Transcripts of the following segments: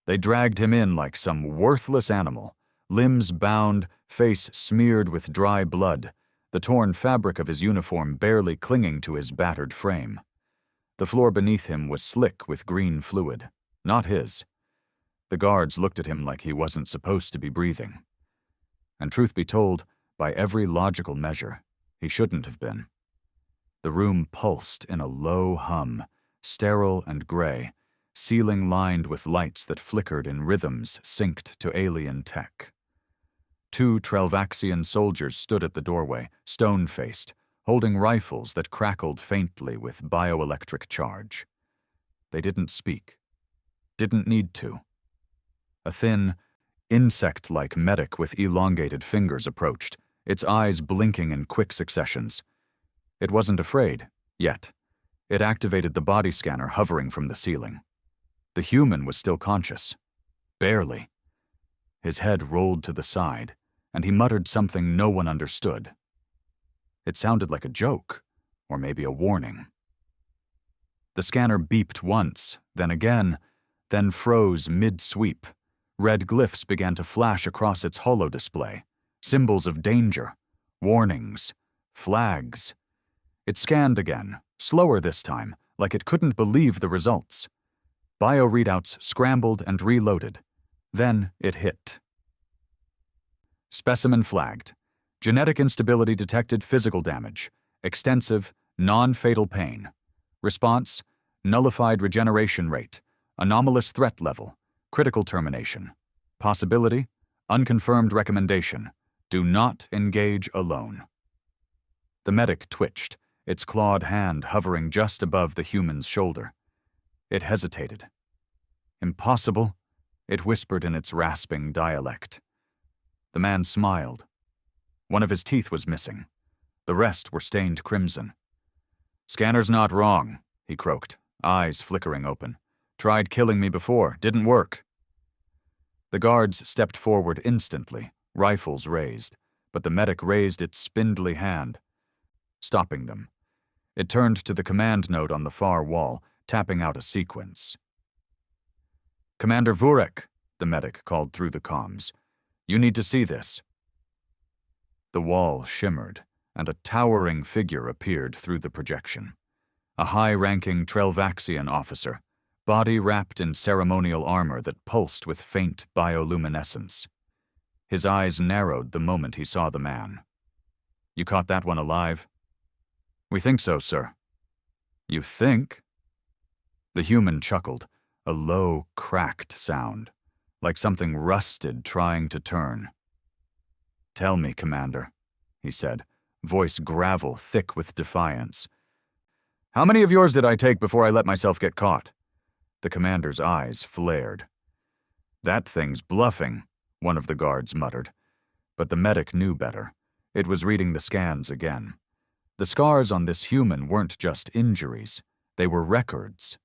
They dragged him in like some worthless animal, limbs bound, face smeared with dry blood, the torn fabric of his uniform barely clinging to his battered frame. The floor beneath him was slick with green fluid, not his. The guards looked at him like he wasn't supposed to be breathing. And truth be told, by every logical measure, he shouldn't have been. The room pulsed in a low hum, sterile and gray, ceiling lined with lights that flickered in rhythms synced to alien tech. 2 Trelvaxian soldiers stood at the doorway, stone-faced, holding rifles that crackled faintly with bioelectric charge. They didn't speak. Didn't need to. A thin, insect-like medic with elongated fingers approached, its eyes blinking in quick successions. It wasn't afraid, yet. It activated the body scanner hovering from the ceiling. The human was still conscious. Barely. His head rolled to the side, and he muttered something no one understood. It sounded like a joke, or maybe a warning. The scanner beeped once, then again, then froze mid-sweep. Red glyphs began to flash across its holo-display, symbols of danger, warnings, flags. It scanned again, slower this time, like it couldn't believe the results. Bio-readouts scrambled and reloaded. Then it hit. Specimen flagged. Genetic instability detected physical damage. Extensive, non-fatal pain. Response, nullified regeneration rate. Anomalous threat level. Critical termination. Possibility, unconfirmed recommendation. Do not engage alone. The medic twitched, its clawed hand hovering just above the human's shoulder. It hesitated. Impossible, it whispered in its rasping dialect. The man smiled. One of his teeth was missing. The rest were stained crimson. "Scanner's not wrong," he croaked, eyes flickering open. "Tried killing me before, didn't work." The guards stepped forward instantly, rifles raised, but the medic raised its spindly hand, stopping them. It turned to the command node on the far wall, tapping out a sequence. "Commander Vurek," the medic called through the comms. "You need to see this." The wall shimmered, and a towering figure appeared through the projection. A high-ranking Trelvaxian officer, body wrapped in ceremonial armor that pulsed with faint bioluminescence. His eyes narrowed the moment he saw the man. "You caught that one alive?" "We think so, sir." "You think?" The human chuckled, a low, cracked sound, like something rusted trying to turn. "Tell me, Commander," he said, voice gravel thick with defiance. "How many of yours did I take before I let myself get caught?" The commander's eyes flared. "That thing's bluffing," one of the guards muttered. But the medic knew better. It was reading the scans again. The scars on this human weren't just injuries. They were records.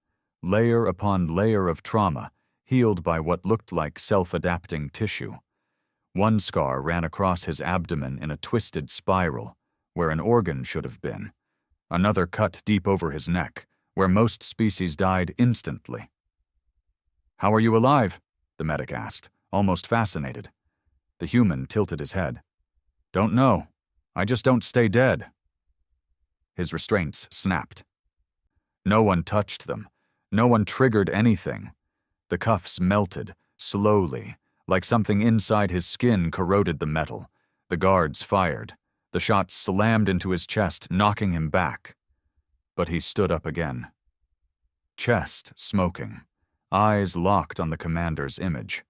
Layer upon layer of trauma, healed by what looked like self-adapting tissue. One scar ran across his abdomen in a twisted spiral, where an organ should have been. Another cut deep over his neck, where most species died instantly. "How are you alive?" the medic asked, almost fascinated. The human tilted his head. "Don't know. I just don't stay dead." His restraints snapped. No one touched them. No one triggered anything. The cuffs melted, slowly, like something inside his skin corroded the metal. The guards fired. The shot slammed into his chest, knocking him back. But he stood up again. Chest smoking, eyes locked on the commander's image.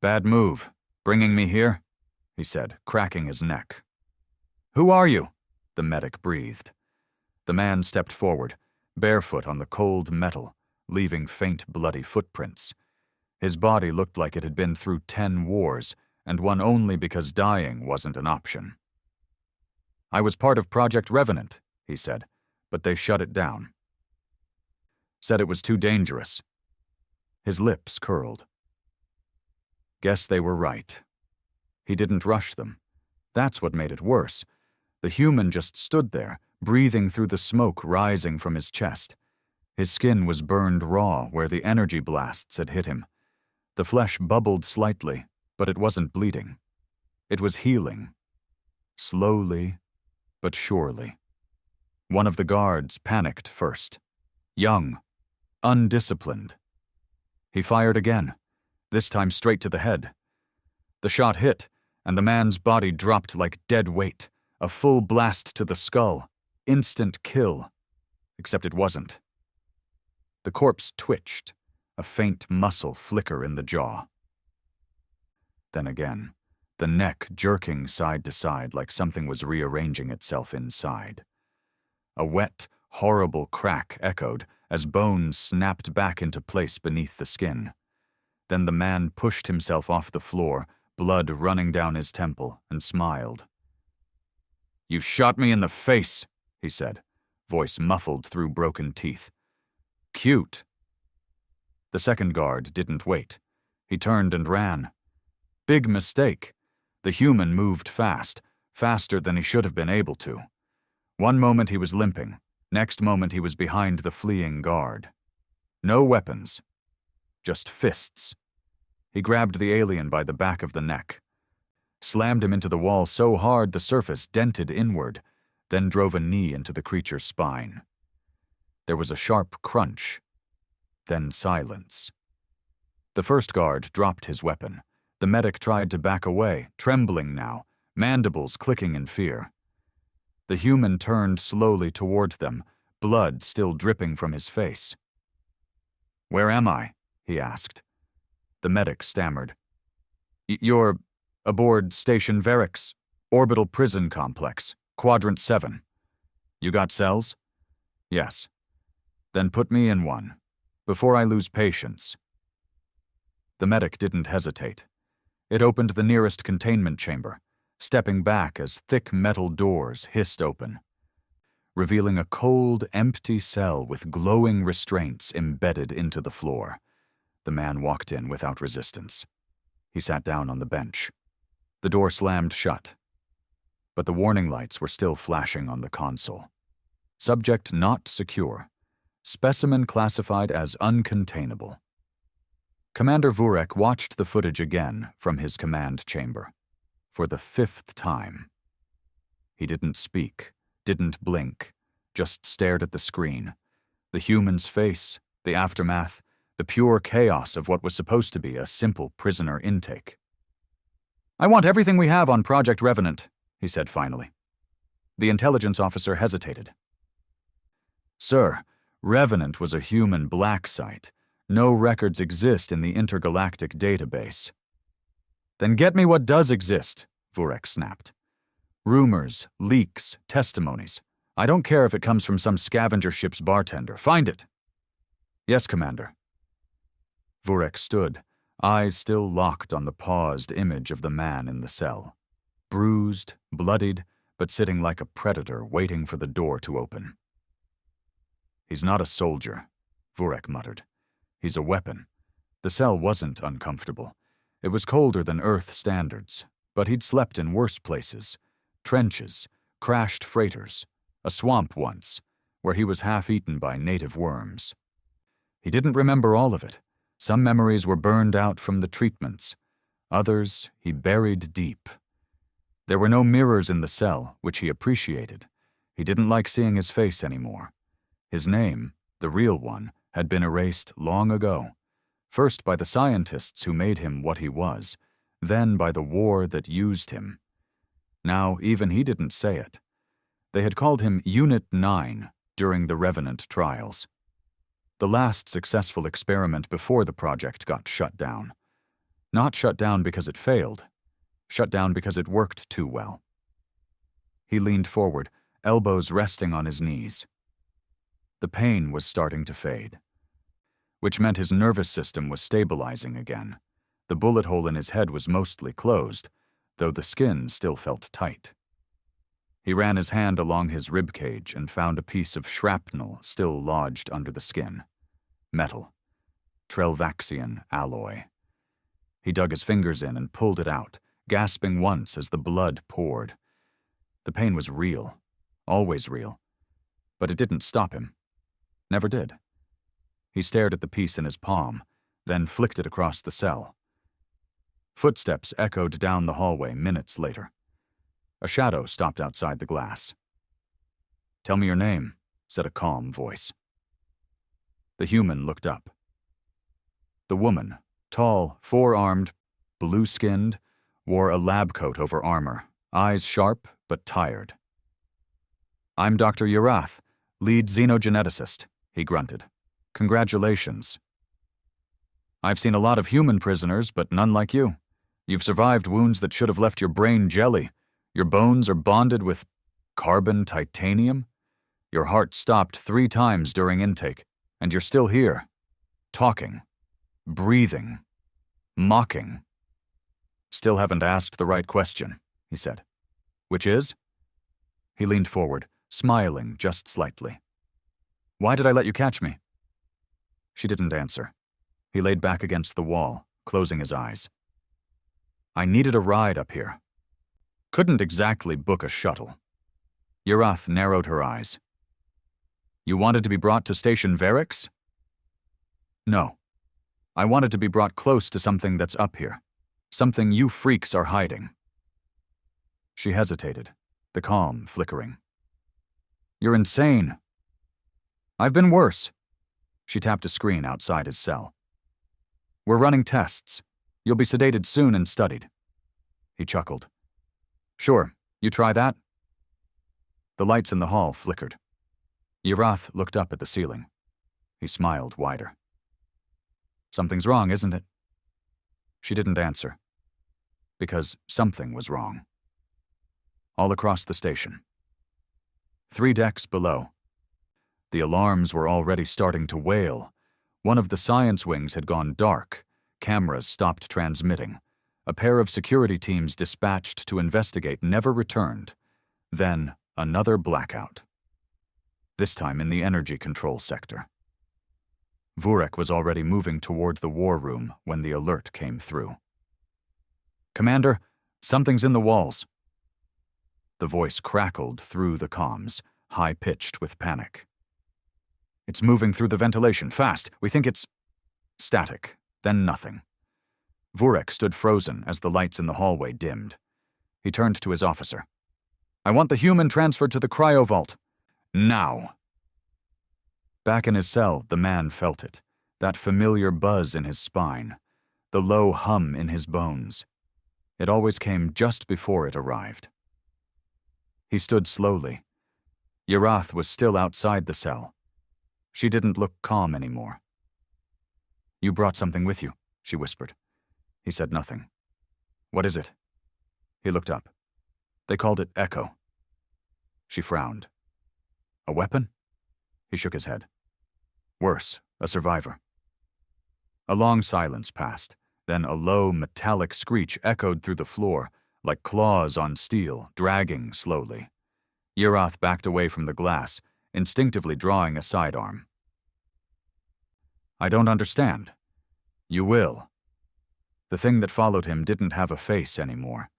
"Bad move, bringing me here," he said, cracking his neck. "Who are you?" the medic breathed. The man stepped forward, barefoot on the cold metal, leaving faint bloody footprints. His body looked like it had been through 10 wars, and won only because dying wasn't an option. "I was part of Project Revenant," he said, "but they shut it down. Said it was too dangerous." His lips curled. Guess they were right. He didn't rush them. That's what made it worse. The human just stood there, breathing through the smoke rising from his chest. His skin was burned raw where the energy blasts had hit him. The flesh bubbled slightly, but it wasn't bleeding. It was healing. Slowly, but surely. One of the guards panicked first. Young, undisciplined. He fired again, this time straight to the head. The shot hit, and the man's body dropped like dead weight, a full blast to the skull, instant kill. Except it wasn't. The corpse twitched, a faint muscle flicker in the jaw. Then again, the neck jerking side to side like something was rearranging itself inside. A wet, horrible crack echoed as bones snapped back into place beneath the skin. Then the man pushed himself off the floor, blood running down his temple, and smiled. "You shot me in the face," he said, voice muffled through broken teeth. "Cute." The second guard didn't wait. He turned and ran. Big mistake. The human moved fast, faster than he should have been able to. One moment he was limping, next moment he was behind the fleeing guard. No weapons, just fists. He grabbed the alien by the back of the neck, slammed him into the wall so hard the surface dented inward, then drove a knee into the creature's spine. There was a sharp crunch, then silence. The first guard dropped his weapon. The medic tried to back away, trembling now, mandibles clicking in fear. The human turned slowly toward them, blood still dripping from his face. "Where am I?" he asked. The medic stammered. "You're aboard Station Varix, Orbital Prison Complex, Quadrant 7. You got cells?" "Yes." "Then put me in one, before I lose patience." The medic didn't hesitate. It opened the nearest containment chamber, stepping back as thick metal doors hissed open, revealing a cold, empty cell with glowing restraints embedded into the floor. The man walked in without resistance. He sat down on the bench. The door slammed shut, but the warning lights were still flashing on the console. Subject not secure. Specimen classified as uncontainable. Commander Vurek watched the footage again from his command chamber, for the 5th time. He didn't speak, didn't blink, just stared at the screen. The human's face, the aftermath, the pure chaos of what was supposed to be a simple prisoner intake. "I want everything we have on Project Revenant," he said finally. The intelligence officer hesitated. "Sir, Revenant was a human black site. No records exist in the intergalactic database." "Then get me what does exist," Vurek snapped. "Rumors, leaks, testimonies. I don't care if it comes from some scavenger ship's bartender. Find it." "Yes, Commander." Vurek stood, eyes still locked on the paused image of the man in the cell. Bruised, bloodied, but sitting like a predator waiting for the door to open. "He's not a soldier," Vurek muttered. "He's a weapon." The cell wasn't uncomfortable. It was colder than Earth standards, but he'd slept in worse places. Trenches, crashed freighters, a swamp once, where he was half-eaten by native worms. He didn't remember all of it. Some memories were burned out from the treatments. Others he buried deep. There were no mirrors in the cell, which he appreciated. He didn't like seeing his face anymore. His name, the real one, had been erased long ago. First by the scientists who made him what he was, then by the war that used him. Now even he didn't say it. They had called him Unit 9 during the Revenant trials. The last successful experiment before the project got shut down. Not shut down because it failed. Shut down because it worked too well. He leaned forward, elbows resting on his knees. The pain was starting to fade, which meant his nervous system was stabilizing again. The bullet hole in his head was mostly closed, though the skin still felt tight. He ran his hand along his rib cage and found a piece of shrapnel still lodged under the skin. Metal. Trelvaxian alloy. He dug his fingers in and pulled it out, gasping once as the blood poured. The pain was real, always real, but it didn't stop him. Never did. He stared at the piece in his palm, then flicked it across the cell. Footsteps echoed down the hallway minutes later. A shadow stopped outside the glass. "Tell me your name," said a calm voice. The human looked up. The woman, tall, four-armed, blue-skinned, wore a lab coat over armor, eyes sharp but tired. "I'm Dr. Urath, lead xenogeneticist," he grunted. "Congratulations. I've seen a lot of human prisoners, but none like you. You've survived wounds that should have left your brain jelly. Your bones are bonded with carbon titanium. Your heart stopped 3 times during intake, and you're still here, talking, breathing, mocking. Still haven't asked the right question," he said. "Which is?" He leaned forward, smiling just slightly. "Why did I let you catch me?" She didn't answer. He laid back against the wall, closing his eyes. "I needed a ride up here. Couldn't exactly book a shuttle." Urath narrowed her eyes. "You wanted to be brought to Station Varix?" "No. I wanted to be brought close to something that's up here. Something you freaks are hiding." She hesitated, the calm flickering. "You're insane." "I've been worse." She tapped a screen outside his cell. "We're running tests. You'll be sedated soon and studied." He chuckled. "Sure, you try that?" The lights in the hall flickered. Urath looked up at the ceiling. He smiled wider. "Something's wrong, isn't it?" She didn't answer. Because something was wrong. All across the station. 3 decks below. The alarms were already starting to wail. One of the science wings had gone dark. Cameras stopped transmitting. A pair of security teams dispatched to investigate never returned. Then another blackout. This time in the energy control sector. Vurek was already moving toward the war room when the alert came through. "Commander, something's in the walls." The voice crackled through the comms, high-pitched with panic. "It's moving through the ventilation, fast. We think it's..." Static, then nothing. Vurek stood frozen as the lights in the hallway dimmed. He turned to his officer. "I want the human transferred to the cryovault. Now." Back in his cell, the man felt it, that familiar buzz in his spine, the low hum in his bones. It always came just before it arrived. He stood slowly. Urath was still outside the cell. She didn't look calm anymore. "You brought something with you," she whispered. He said nothing. "What is it?" He looked up. "They called it Echo." She frowned. "A weapon?" He shook his head. "Worse, a survivor." A long silence passed, then a low, metallic screech echoed through the floor, like claws on steel, dragging slowly. Urath backed away from the glass, instinctively drawing a sidearm. "I don't understand." "You will." The thing that followed him didn't have a face anymore.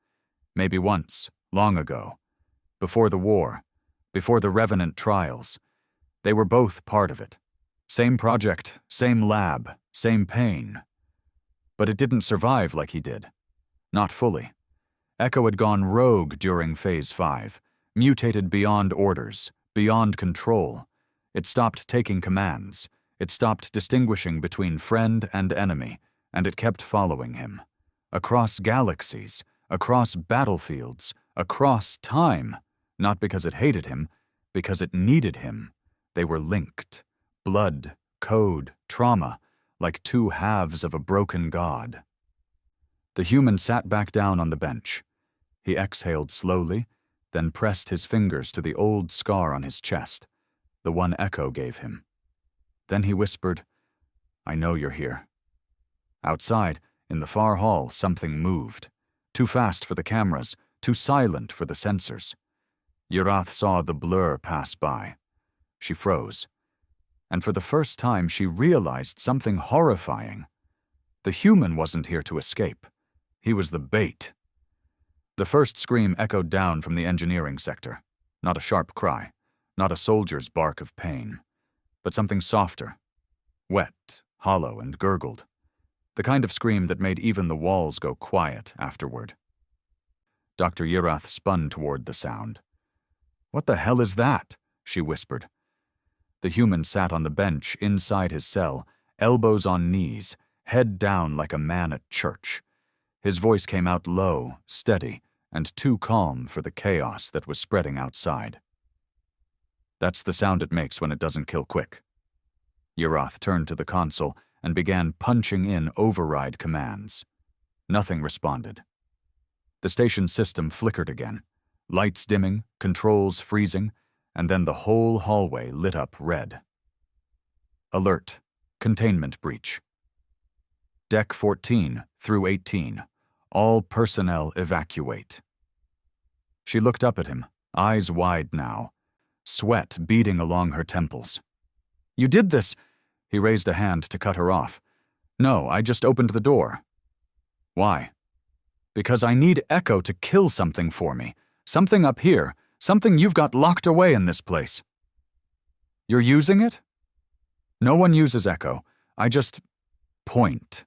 Maybe once, long ago, before the war, before the Revenant trials. They were both part of it. Same project, same lab, same pain. But it didn't survive like he did. Not fully. Echo had gone rogue during Phase 5, mutated beyond orders, beyond control. It stopped taking commands. It stopped distinguishing between friend and enemy, and it kept following him. Across galaxies, across battlefields, across time, not because it hated him, because it needed him. They were linked. Blood, code, trauma, like 2 halves of a broken god. The human sat back down on the bench. He exhaled slowly, then pressed his fingers to the old scar on his chest, the one Echo gave him. Then he whispered, "I know you're here." Outside, in the far hall, something moved. Too fast for the cameras, too silent for the sensors. Urath saw the blur pass by. She froze. And for the first time, she realized something horrifying. The human wasn't here to escape. He was the bait. The first scream echoed down from the engineering sector. Not a sharp cry, not a soldier's bark of pain, but something softer, wet, hollow, and gurgled. the kind of scream that made even the walls go quiet afterward. Dr. Yerath spun toward the sound. "What the hell is that?" she whispered. The human sat on the bench inside his cell, elbows on knees, head down like a man at church. His voice came out low, steady, and too calm for the chaos that was spreading outside. "That's the sound it makes when it doesn't kill quick." Yerath turned to the console and began punching in override commands. Nothing responded. The station system flickered again, lights dimming, controls freezing, and then the whole hallway lit up red. Alert. Containment breach. Deck 14 through 18. All personnel evacuate. She looked up at him, eyes wide now, sweat beading along her temples. "You did this!" He raised a hand to cut her off. "No, I just opened the door." "Why?" "Because I need Echo to kill something for me. Something up here. Something you've got locked away in this place." "You're using it?" "No one uses Echo. I just point."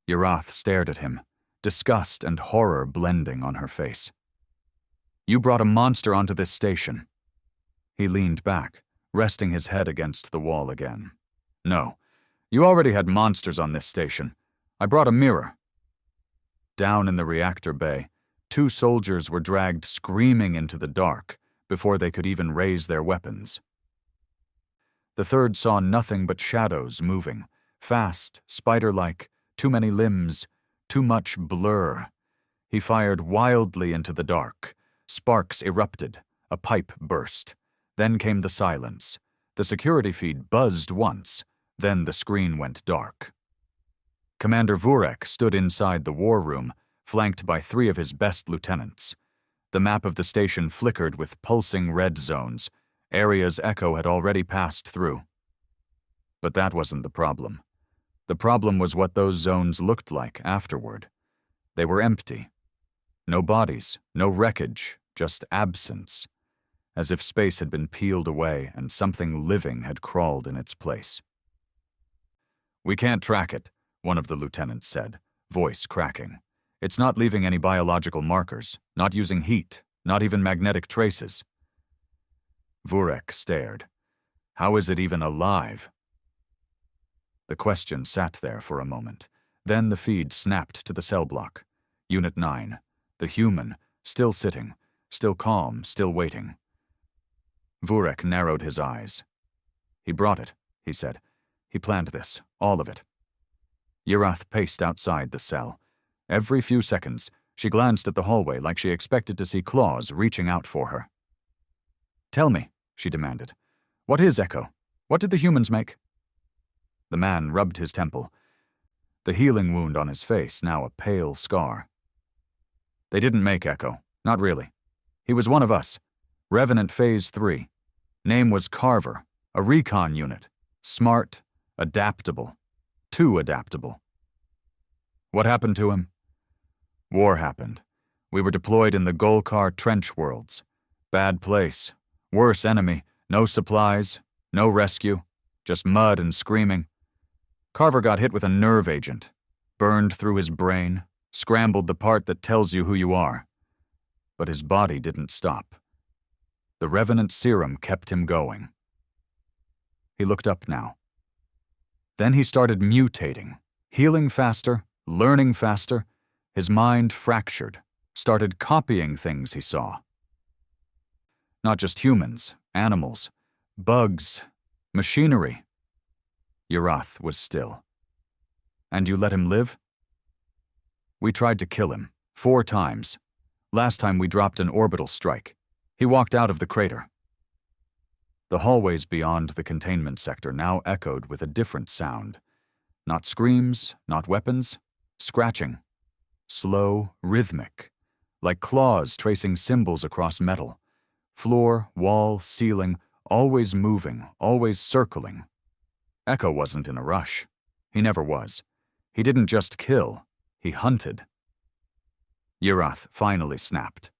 Yerath stared at him, disgust and horror blending on her face. "You brought a monster onto this station." He leaned back, resting his head against the wall again. "No, you already had monsters on this station. I brought a mirror." Down in the reactor bay, 2 soldiers were dragged screaming into the dark before they could even raise their weapons. The third saw nothing but shadows moving, fast, spider-like, too many limbs, too much blur. He fired wildly into the dark. Sparks erupted, a pipe burst. Then came the silence. The security feed buzzed once, then the screen went dark. Commander Vurek stood inside the war room, flanked by 3 of his best lieutenants. The map of the station flickered with pulsing red zones, areas Echo had already passed through. But that wasn't the problem. The problem was what those zones looked like afterward. They were empty. No bodies, no wreckage, just absence, as if space had been peeled away and something living had crawled in its place. "We can't track it," one of the lieutenants said, voice cracking. "It's not leaving any biological markers, not using heat, not even magnetic traces." Vurek stared. "How is it even alive?" The question sat there for a moment. Then the feed snapped to the cell block. Unit 9, the human, still sitting, still calm, still waiting. Vurek narrowed his eyes. "He brought it," he said. "He planned this, all of it." Yerath paced outside the cell. Every few seconds, she glanced at the hallway like she expected to see claws reaching out for her. "Tell me," she demanded. "What is Echo? What did the humans make?" The man rubbed his temple, the healing wound on his face now a pale scar. "They didn't make Echo, not really. He was one of us. Revenant Phase 3. Name was Carver, a recon unit. Smart, adaptable. Too adaptable." "What happened to him?" "War happened. We were deployed in the Golkar trench worlds. Bad place. Worse enemy. No supplies. No rescue. Just mud and screaming. Carver got hit with a nerve agent. Burned through his brain. Scrambled the part that tells you who you are. But his body didn't stop. The Revenant serum kept him going." He looked up now. Then he started mutating, healing faster, learning faster. His mind fractured, started copying things he saw. Not just humans, animals, bugs, machinery. Yerath was still. "And you let him live?" "We tried to kill him, 4 times. Last time we dropped an orbital strike. He walked out of the crater." The hallways beyond the containment sector now echoed with a different sound. Not screams, not weapons, scratching. Slow, rhythmic, like claws tracing symbols across metal. Floor, wall, ceiling, always moving, always circling. Echo wasn't in a rush. He never was. He didn't just kill, he hunted. Yerath finally snapped.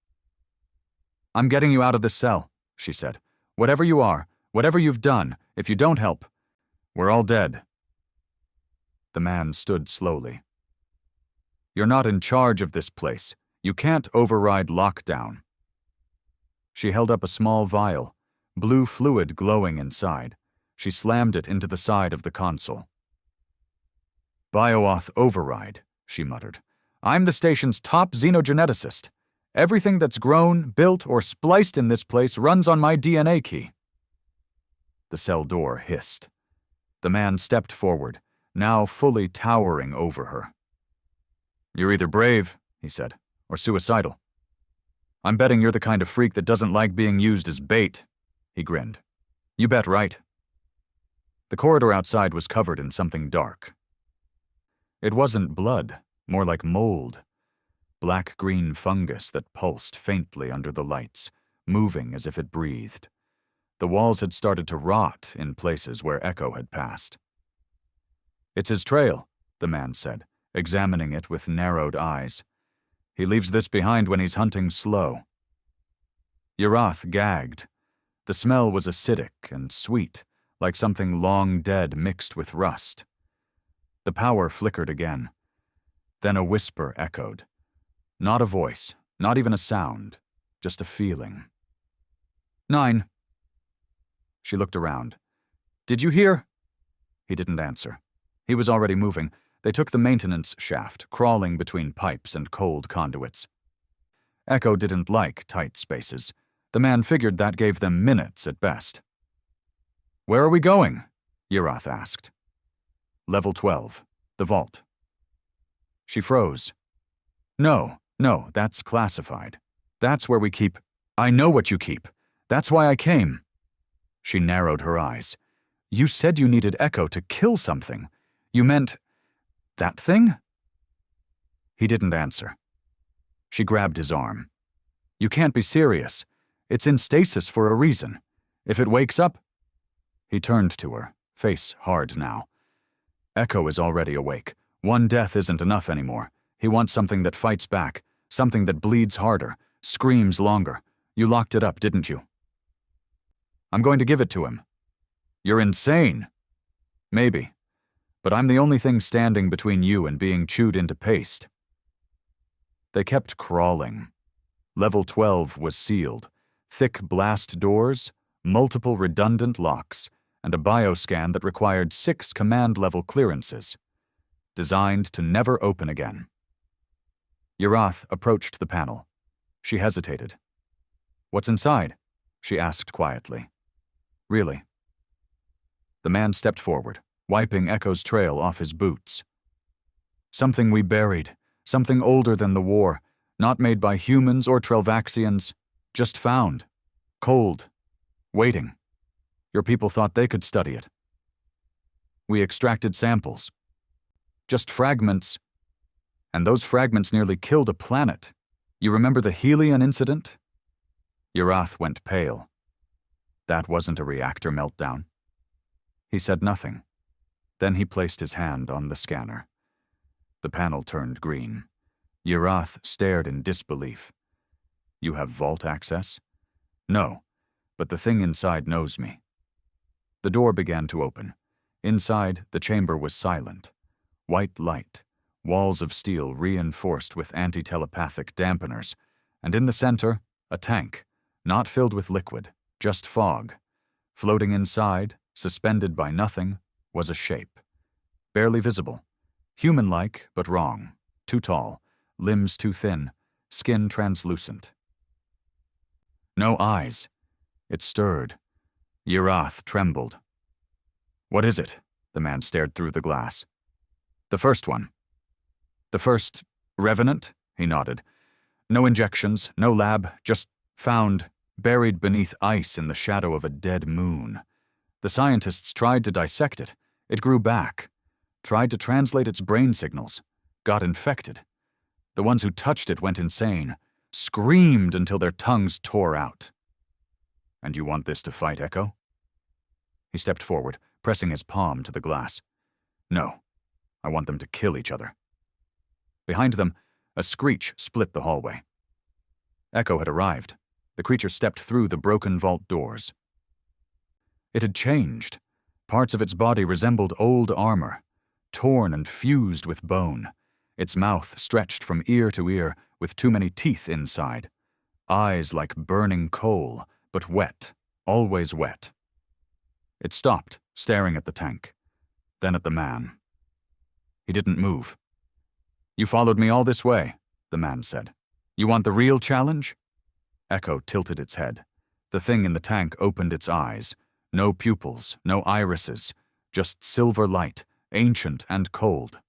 "I'm getting you out of this cell," she said. "Whatever you are, whatever you've done, if you don't help, we're all dead." The man stood slowly. "You're not in charge of this place. You can't override lockdown." She held up a small vial, blue fluid glowing inside. She slammed it into the side of the console. "Bioauth override," she muttered. "I'm the station's top xenogeneticist. Everything that's grown, built, or spliced in this place runs on my DNA key." The cell door hissed. The man stepped forward, now fully towering over her. "You're either brave," he said, "or suicidal. I'm betting you're the kind of freak that doesn't like being used as bait." He grinned. "You bet right." The corridor outside was covered in something dark. It wasn't blood, more like mold. Black-green fungus that pulsed faintly under the lights, moving as if it breathed. The walls had started to rot in places where Echo had passed. "It's his trail," the man said, examining it with narrowed eyes. "He leaves this behind when he's hunting slow." Urath gagged. The smell was acidic and sweet, like something long dead mixed with rust. The power flickered again. Then a whisper echoed. Not a voice, not even a sound, just a feeling. 9. She looked around. "Did you hear?" He didn't answer. He was already moving. They took the maintenance shaft, crawling between pipes and cold conduits. Echo didn't like tight spaces. The man figured that gave them minutes at best. "Where are we going?" Urath asked. "Level 12, the vault." She froze. No, that's classified. That's where we keep—" "I know what you keep. That's why I came." She narrowed her eyes. "You said you needed Echo to kill something. You meant that thing?" He didn't answer. She grabbed his arm. "You can't be serious. It's in stasis for a reason. If it wakes up—" He turned to her, face hard now. "Echo is already awake. One death isn't enough anymore. He wants something that fights back, something that bleeds harder, screams longer. You locked it up, didn't you?" "I'm going to give it to him." "You're insane." "Maybe. But I'm the only thing standing between you and being chewed into paste." They kept crawling. Level 12 was sealed. Thick blast doors, multiple redundant locks, and a bioscan that required 6 command-level clearances. Designed to never open again. Urath approached the panel. She hesitated. "What's inside?" she asked quietly. "Really?" The man stepped forward, wiping Echo's trail off his boots. "Something we buried, something older than the war, not made by humans or Trelvaxians, just found, cold, waiting. Your people thought they could study it. We extracted samples. Just fragments, and those fragments nearly killed a planet. You remember the Helion incident?" Urath went pale. That wasn't a reactor meltdown. He said nothing. Then he placed his hand on the scanner. The panel turned green. Urath stared in disbelief. "You have vault access?" "No, but the thing inside knows me." The door began to open. Inside, the chamber was silent. White light, walls of steel reinforced with anti-telepathic dampeners, and in the center, a tank, not filled with liquid, just fog. Floating inside, suspended by nothing, was a shape. Barely visible. Human-like, but wrong. Too tall, limbs too thin, skin translucent. No eyes. It stirred. Urath trembled. "What is it?" The man stared through the glass. "The first one." "The first revenant?" He nodded. "No injections, no lab, just found, buried beneath ice in the shadow of a dead moon. The scientists tried to dissect it. It grew back. Tried to translate its brain signals. Got infected. The ones who touched it went insane. Screamed until their tongues tore out." "And you want this to fight Echo?" He stepped forward, pressing his palm to the glass. "No. I want them to kill each other." Behind them, a screech split the hallway. Echo had arrived. The creature stepped through the broken vault doors. It had changed. Parts of its body resembled old armor. torn and fused with bone. Its mouth stretched from ear to ear, with too many teeth inside. Eyes like burning coal, but wet, always wet. It stopped, staring at the tank, then at the man. He didn't move. "You followed me all this way," the man said. "You want the real challenge?" Echo tilted its head. The thing in the tank opened its eyes. No pupils, no irises, just silver light, ancient and cold.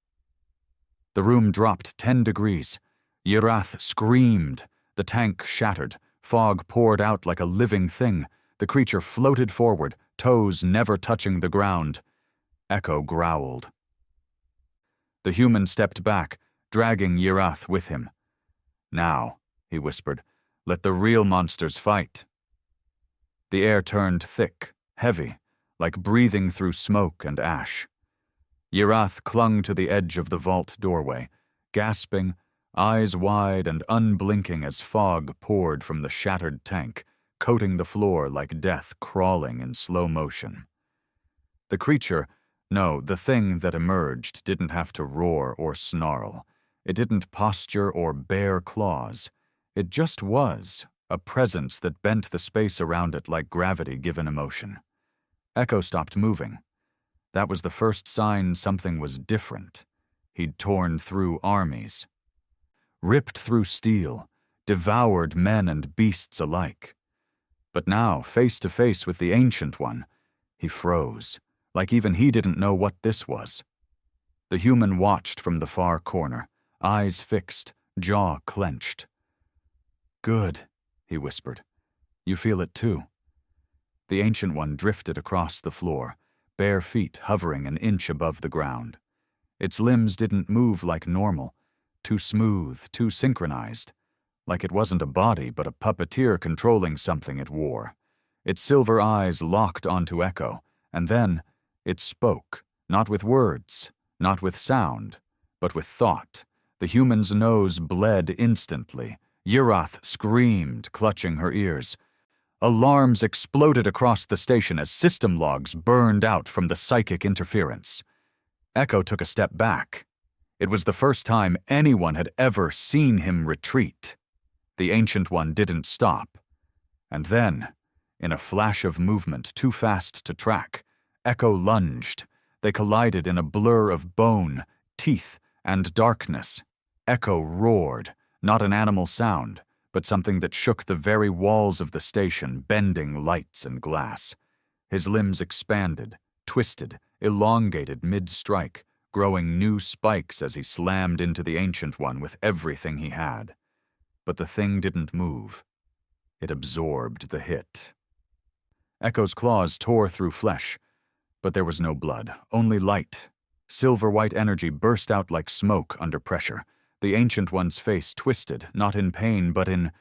The room dropped 10 degrees. Yirath screamed. The tank shattered. Fog poured out like a living thing. The creature floated forward, toes never touching the ground. Echo growled. The human stepped back, dragging Yirath with him. "Now," he whispered, "let the real monsters fight." The air turned thick, heavy, like breathing through smoke and ash. Yirath clung to the edge of the vault doorway, gasping, eyes wide and unblinking as fog poured from the shattered tank, coating the floor like death crawling in slow motion. The creature, no, the thing that emerged didn't have to roar or snarl. It didn't posture or bare claws. It just was, a presence that bent the space around it like gravity given emotion. Echo stopped moving. That was the first sign something was different. He'd torn through armies, ripped through steel, devoured men and beasts alike. But now, face to face with the Ancient One, he froze, like even he didn't know what this was. The human watched from the far corner, eyes fixed, jaw clenched. "Good," he whispered. "You feel it too." The Ancient One drifted across the floor, bare feet hovering an inch above the ground. Its limbs didn't move like normal, too smooth, too synchronized, like it wasn't a body but a puppeteer controlling something it wore. Its silver eyes locked onto Echo, and then it spoke, not with words, not with sound, but with thought. The human's nose bled instantly. Yirath screamed, clutching her ears. Alarms exploded across the station as system logs burned out from the psychic interference. Echo took a step back. It was the first time anyone had ever seen him retreat. The Ancient One didn't stop. And then, in a flash of movement too fast to track, Echo lunged. They collided in a blur of bone, teeth, and darkness. Echo roared, not an animal sound, but something that shook the very walls of the station, bending lights and glass. His limbs expanded, twisted, elongated mid-strike, growing new spikes as he slammed into the Ancient One with everything he had. But the thing didn't move. It absorbed the hit. Echo's claws tore through flesh, but there was no blood, only light. Silver-white energy burst out like smoke under pressure. The Ancient One's face twisted, not in pain, but in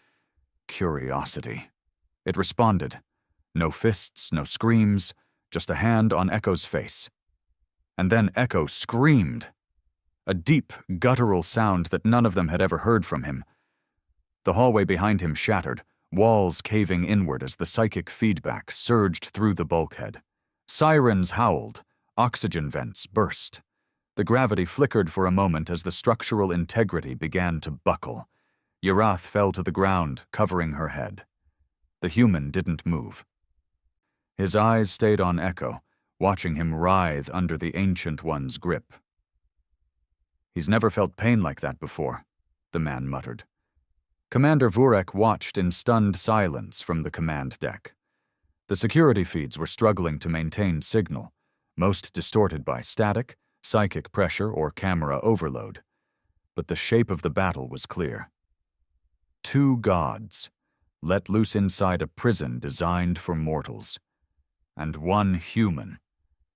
curiosity. It responded. No fists, no screams, just a hand on Echo's face. And then Echo screamed. A deep, guttural sound that none of them had ever heard from him. The hallway behind him shattered, walls caving inward as the psychic feedback surged through the bulkhead. Sirens howled, oxygen vents burst. The gravity flickered for a moment as the structural integrity began to buckle. Yirath fell to the ground, covering her head. The human didn't move. His eyes stayed on Echo, watching him writhe under the Ancient One's grip. "He's never felt pain like that before," the man muttered. Commander Vurek watched in stunned silence from the command deck. The security feeds were struggling to maintain signal, most distorted by static, psychic pressure, or camera overload. But the shape of the battle was clear. Two gods, let loose inside a prison designed for mortals, and one human,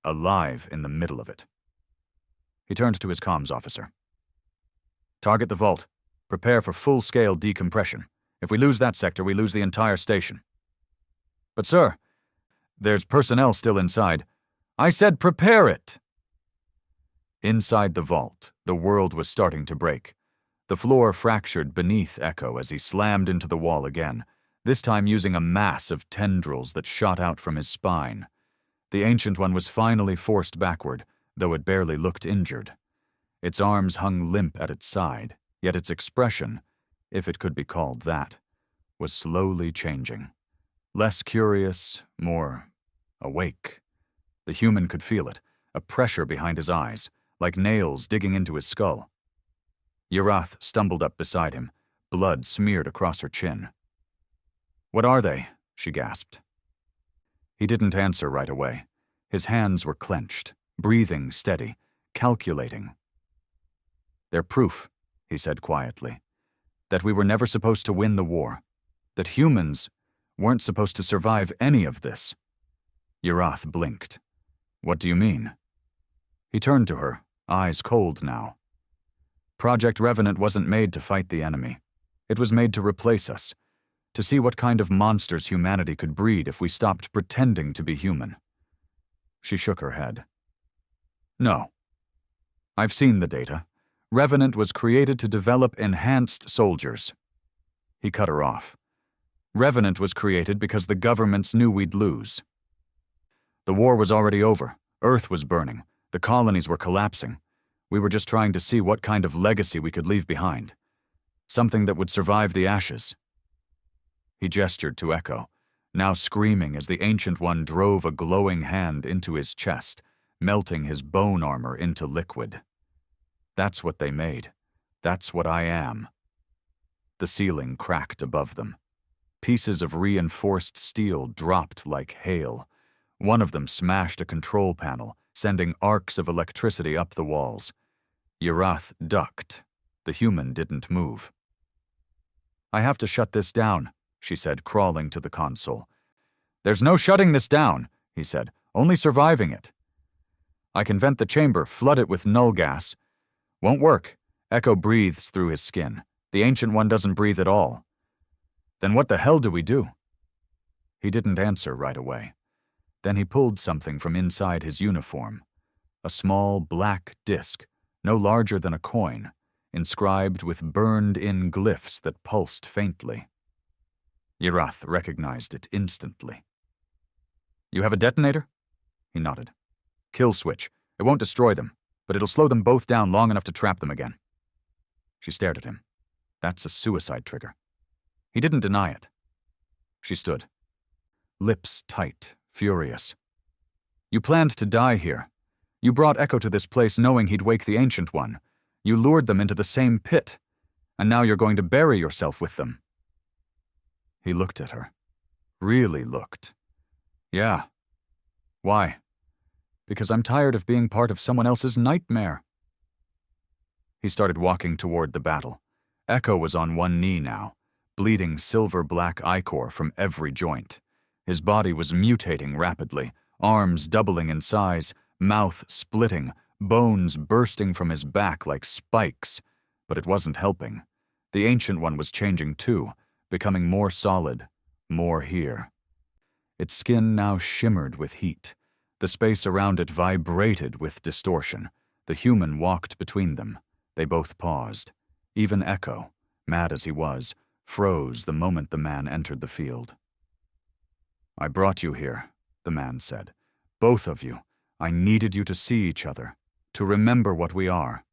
alive in the middle of it. He turned to his comms officer. "Target the vault. Prepare for full-scale decompression. If we lose that sector, we lose the entire station." "But sir, there's personnel still inside." "I said prepare it!" Inside the vault, the world was starting to break. The floor fractured beneath Echo as he slammed into the wall again, this time using a mass of tendrils that shot out from his spine. The Ancient One was finally forced backward, though it barely looked injured. Its arms hung limp at its side, yet its expression, if it could be called that, was slowly changing. Less curious, more awake. The human could feel it, a pressure behind his eyes, like nails digging into his skull. Yarath stumbled up beside him, blood smeared across her chin. "What are they?" she gasped. He didn't answer right away. His hands were clenched, breathing steady, calculating. "They're proof," he said quietly, "that we were never supposed to win the war, that humans weren't supposed to survive any of this." Yarath blinked. "What do you mean?" He turned to her, eyes cold now. "Project Revenant wasn't made to fight the enemy. It was made to replace us, to see what kind of monsters humanity could breed if we stopped pretending to be human." She shook her head. "No. I've seen the data. Revenant was created to develop enhanced soldiers." He cut her off. "Revenant was created because the governments knew we'd lose. The war was already over. Earth was burning. The colonies were collapsing. We were just trying to see what kind of legacy we could leave behind. Something that would survive the ashes." He gestured to Echo, now screaming as the Ancient One drove a glowing hand into his chest, melting his bone armor into liquid. "That's what they made. That's what I am." The ceiling cracked above them. Pieces of reinforced steel dropped like hail. One of them smashed a control panel, sending arcs of electricity up the walls. Yarath ducked. The human didn't move. "I have to shut this down," she said, crawling to the console. "There's no shutting this down," he said, "only surviving it. I can vent the chamber, flood it with null gas. Won't work." Echo breathes through his skin. The Ancient One doesn't breathe at all. "Then what the hell do we do?" He didn't answer right away. Then he pulled something from inside his uniform. A small black disc, no larger than a coin, inscribed with burned-in glyphs that pulsed faintly. Yarath recognized it instantly. "You have a detonator?" He nodded. "Kill switch. It won't destroy them, but it'll slow them both down long enough to trap them again." She stared at him. "That's a suicide trigger." He didn't deny it. She stood. Lips tight, furious. "You planned to die here. You brought Echo to this place knowing he'd wake the Ancient One. You lured them into the same pit, and now you're going to bury yourself with them." He looked at her. Really looked. "Yeah. Why?" "Because I'm tired of being part of someone else's nightmare." He started walking toward the battle. Echo was on one knee now, bleeding silver-black ichor from every joint. His body was mutating rapidly, arms doubling in size, mouth splitting, bones bursting from his back like spikes. But it wasn't helping. The Ancient One was changing too, becoming more solid, more here. Its skin now shimmered with heat. The space around it vibrated with distortion. The human walked between them. They both paused. Even Echo, mad as he was, froze the moment the man entered the field. "I brought you here," the man said. "Both of you. I needed you to see each other, to remember what we are."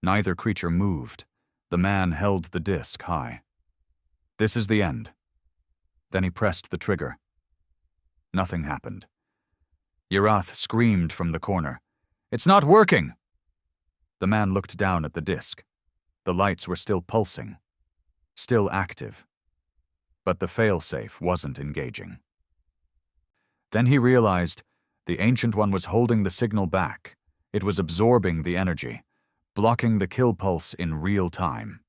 Neither creature moved. The man held the disc high. "This is the end." Then he pressed the trigger. Nothing happened. Yarath screamed from the corner. "It's not working!" The man looked down at the disc. The lights were still pulsing, still active. But the failsafe wasn't engaging. Then he realized the Ancient One was holding the signal back. It was absorbing the energy, blocking the kill pulse in real time.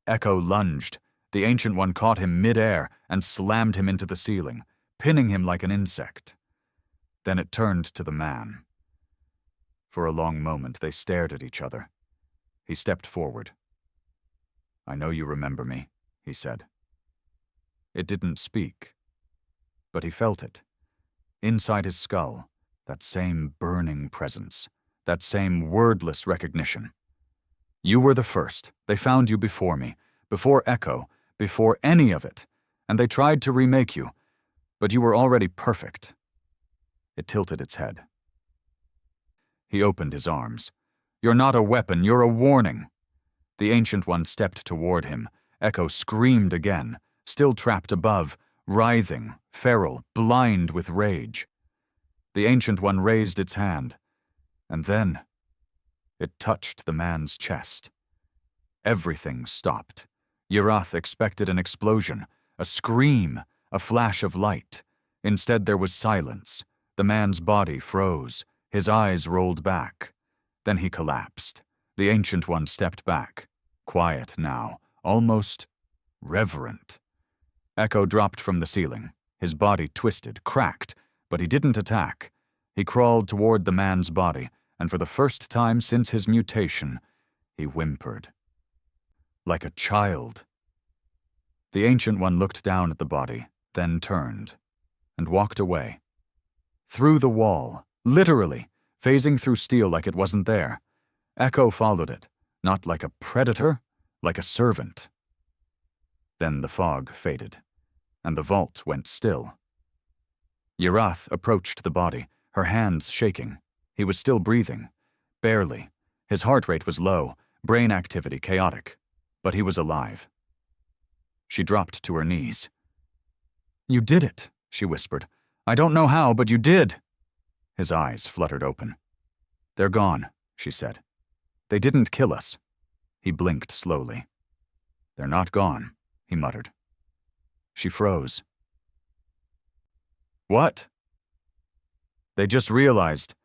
Echo lunged. The Ancient One caught him mid-air and slammed him into the ceiling, pinning him like an insect. Then it turned to the man. For a long moment they stared at each other. He stepped forward. "I know you remember me," he said. It didn't speak, but he felt it. Inside his skull, that same burning presence, that same wordless recognition. "You were the first. They found you before me, before Echo, before any of it, and they tried to remake you, but you were already perfect." It tilted its head. He opened his arms. "You're not a weapon, you're a warning." The Ancient One stepped toward him. Echo screamed again, still trapped above, writhing, feral, blind with rage. The Ancient One raised its hand, and then it touched the man's chest. Everything stopped. Yerath expected an explosion, a scream, a flash of light. Instead, there was silence. The man's body froze. His eyes rolled back. Then he collapsed. The Ancient One stepped back. Quiet now, almost reverent. Echo dropped from the ceiling. His body twisted, cracked, but he didn't attack. He crawled toward the man's body, and for the first time since his mutation, he whimpered. Like a child. The Ancient One looked down at the body, then turned, and walked away. Through the wall, literally, phasing through steel like it wasn't there. Echo followed it, not like a predator, like a servant. Then the fog faded, and the vault went still. Yerath approached the body, her hands shaking. He was still breathing. Barely. His heart rate was low, brain activity chaotic. But he was alive. She dropped to her knees. "You did it," she whispered. "I don't know how, but you did." His eyes fluttered open. "They're gone," she said. "They didn't kill us." He blinked slowly. "They're not gone," he muttered. She froze. "What?" "They just realized,"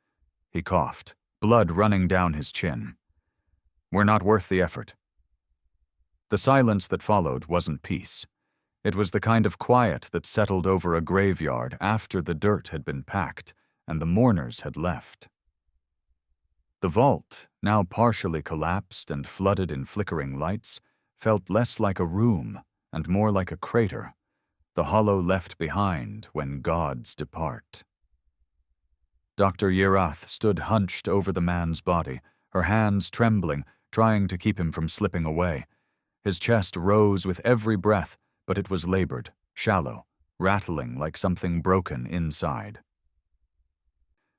he coughed, blood running down his chin. "We're not worth the effort." The silence that followed wasn't peace. It was the kind of quiet that settled over a graveyard after the dirt had been packed and the mourners had left. The vault, now partially collapsed and flooded in flickering lights, felt less like a room and more like a crater, the hollow left behind when gods depart. Dr. Yerath stood hunched over the man's body, her hands trembling, trying to keep him from slipping away. His chest rose with every breath, but it was labored, shallow, rattling like something broken inside.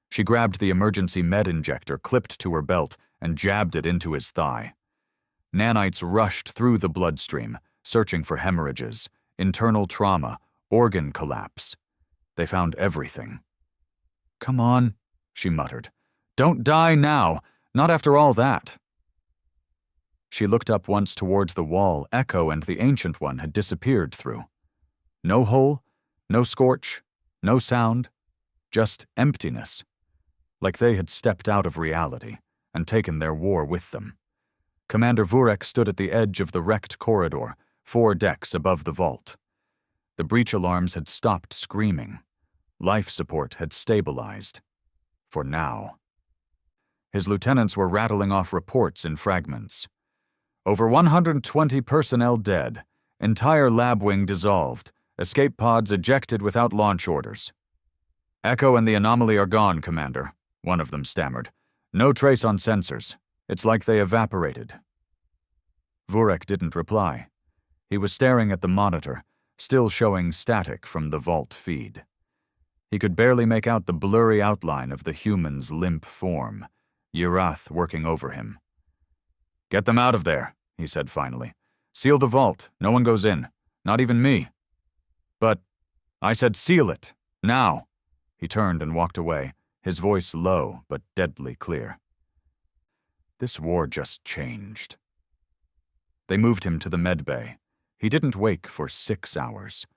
She grabbed the emergency med injector clipped to her belt and jabbed it into his thigh. Nanites rushed through the bloodstream, searching for hemorrhages, internal trauma, organ collapse. They found everything. "Come on," she muttered. "Don't die now, not after all that." She looked up once towards the wall Echo and the Ancient One had disappeared through. No hole, no scorch, no sound, just emptiness, like they had stepped out of reality and taken their war with them. Commander Vurek stood at the edge of the wrecked corridor, 4 decks above the vault. The breach alarms had stopped screaming. Life support had stabilized. For now. His lieutenants were rattling off reports in fragments. Over 120 personnel dead, entire lab wing dissolved, escape pods ejected without launch orders. "Echo and the anomaly are gone, Commander," one of them stammered. "No trace on sensors. It's like they evaporated." Vurek didn't reply. He was staring at the monitor, still showing static from the vault feed. He could barely make out the blurry outline of the human's limp form, Yerath working over him. "Get them out of there," he said finally. "Seal the vault. No one goes in. Not even me." "But I said seal it. Now." He turned and walked away, his voice low but deadly clear. This war just changed. They moved him to the med bay. He didn't wake for 6 hours.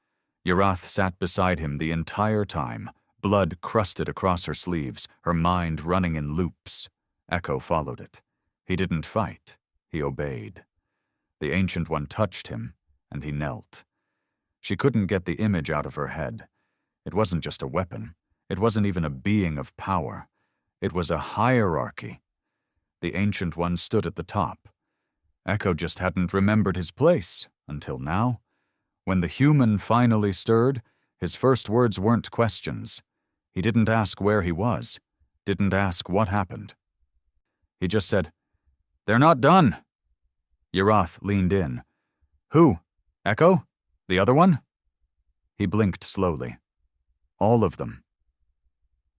Yerath sat beside him the entire time, blood crusted across her sleeves, her mind running in loops. Echo followed it. He didn't fight. He obeyed. The Ancient One touched him, and he knelt. She couldn't get the image out of her head. It wasn't just a weapon. It wasn't even a being of power. It was a hierarchy. The Ancient One stood at the top. Echo just hadn't remembered his place until now. When the human finally stirred, his first words weren't questions. He didn't ask where he was, didn't ask what happened. He just said, "They're not done." Yerath leaned in. "Who? Echo? The other one?" He blinked slowly. "All of them."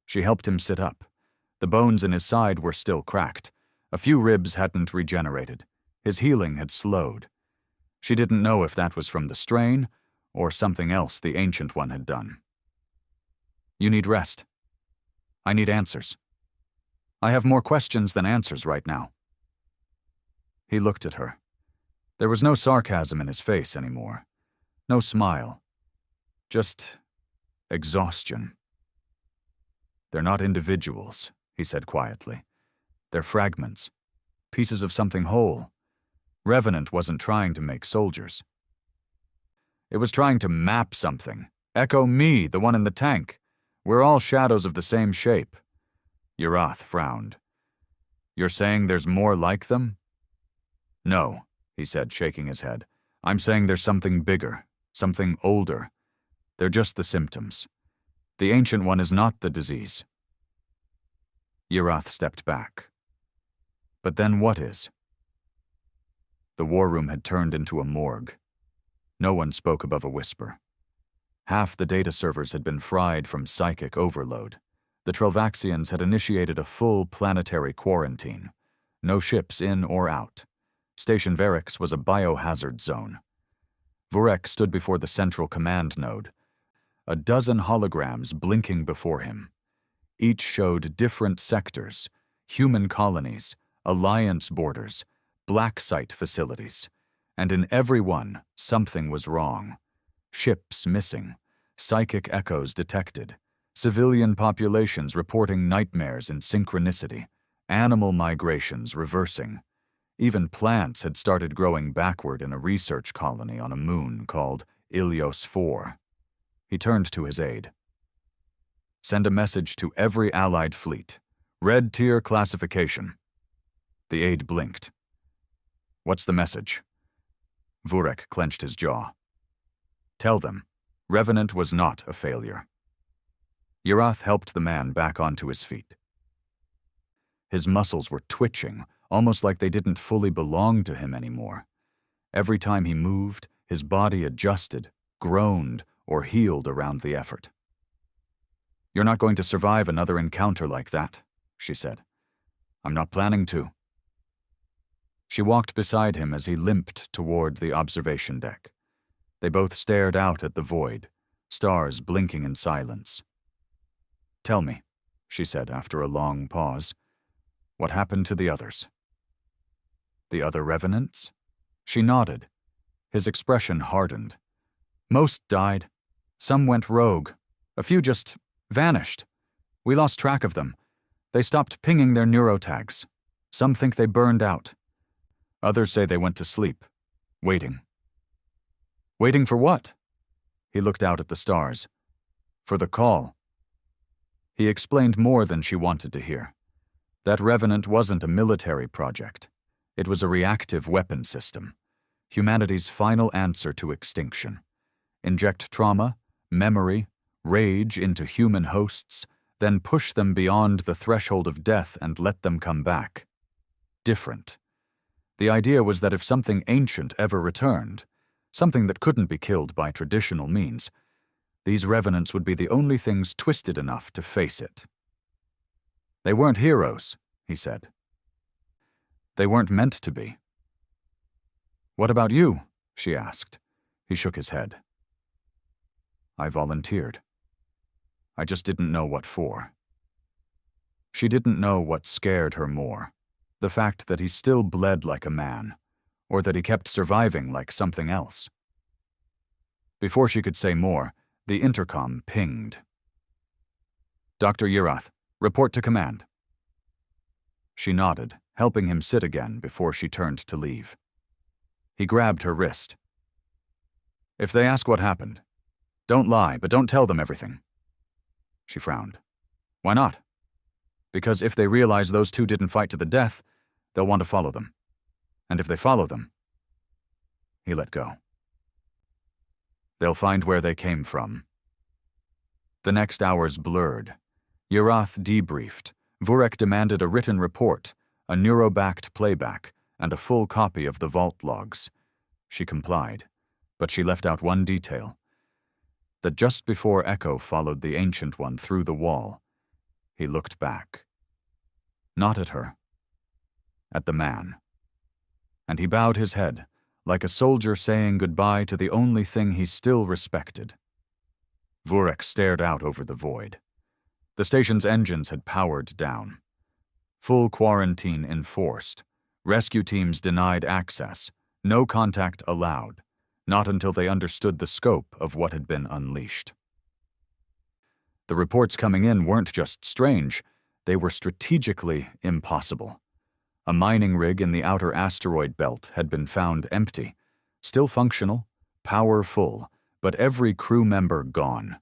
She helped him sit up. The bones in his side were still cracked. A few ribs hadn't regenerated. His healing had slowed. She didn't know if that was from the strain or something else the Ancient One had done. You need rest. I need answers. I have more questions than answers right now. He looked at her. There was no sarcasm in his face anymore. No smile. Just exhaustion. They're not individuals, he said quietly. They're fragments. Pieces of something whole. Revenant wasn't trying to make soldiers. It was trying to map something. Echo me, the one in the tank. We're all shadows of the same shape. Urath frowned. You're saying there's more like them? No, he said, shaking his head. I'm saying there's something bigger, something older. They're just the symptoms. The Ancient One is not the disease. Urath stepped back. But then what is? The war room had turned into a morgue. No one spoke above a whisper. Half the data servers had been fried from psychic overload. The Trelvaxians had initiated a full planetary quarantine. No ships in or out. Station Varix was a biohazard zone. Vurek stood before the central command node. A dozen holograms blinking before him. Each showed different sectors, human colonies, alliance borders, black site facilities. And in every one, something was wrong. Ships missing, psychic echoes detected, civilian populations reporting nightmares in synchronicity, animal migrations reversing. Even plants had started growing backward in a research colony on a moon called Ilios 4. He turned to his aide. Send a message to every Allied fleet. Red tier classification. The aide blinked. What's the message? Vurek clenched his jaw. Tell them, Revenant was not a failure. Urath helped the man back onto his feet. His muscles were twitching, almost like they didn't fully belong to him anymore. Every time he moved, his body adjusted, groaned, or healed around the effort. You're not going to survive another encounter like that, she said. I'm not planning to. She walked beside him as he limped toward the observation deck. They both stared out at the void, stars blinking in silence. Tell me, she said after a long pause, what happened to the others? The other revenants? She nodded. His expression hardened. Most died. Some went rogue. A few just vanished. We lost track of them. They stopped pinging their neurotags. Some think they burned out. Others say they went to sleep, waiting. Waiting for what? He looked out at the stars. For the call. He explained more than she wanted to hear. That Revenant wasn't a military project. It was a reactive weapon system. Humanity's final answer to extinction. Inject trauma, memory, rage into human hosts, then push them beyond the threshold of death and let them come back. Different. The idea was that if something ancient ever returned, something that couldn't be killed by traditional means, these revenants would be the only things twisted enough to face it. They weren't heroes, he said. They weren't meant to be. What about you? She asked. He shook his head. I volunteered. I just didn't know what for. She didn't know what scared her more. The fact that he still bled like a man, or that he kept surviving like something else. Before she could say more, the intercom pinged. Dr. Urath, report to command. She nodded, helping him sit again before she turned to leave. He grabbed her wrist. If they ask what happened, don't lie, but don't tell them everything. She frowned. Why not? Because if they realize those two didn't fight to the death, they'll want to follow them. And if they follow them, he let go. They'll find where they came from. The next hours blurred. Urath debriefed. Vurek demanded a written report, a neuro-backed playback, and a full copy of the vault logs. She complied, but she left out one detail. That just before Echo followed the Ancient One through the wall, he looked back. Not at her. At the man. And he bowed his head, like a soldier saying goodbye to the only thing he still respected. Vurek stared out over the void. The station's engines had powered down. Full quarantine enforced. Rescue teams denied access. No contact allowed, not until they understood the scope of what had been unleashed. The reports coming in weren't just strange, they were strategically impossible. A mining rig in the outer asteroid belt had been found empty, still functional, power full, but every crew member gone.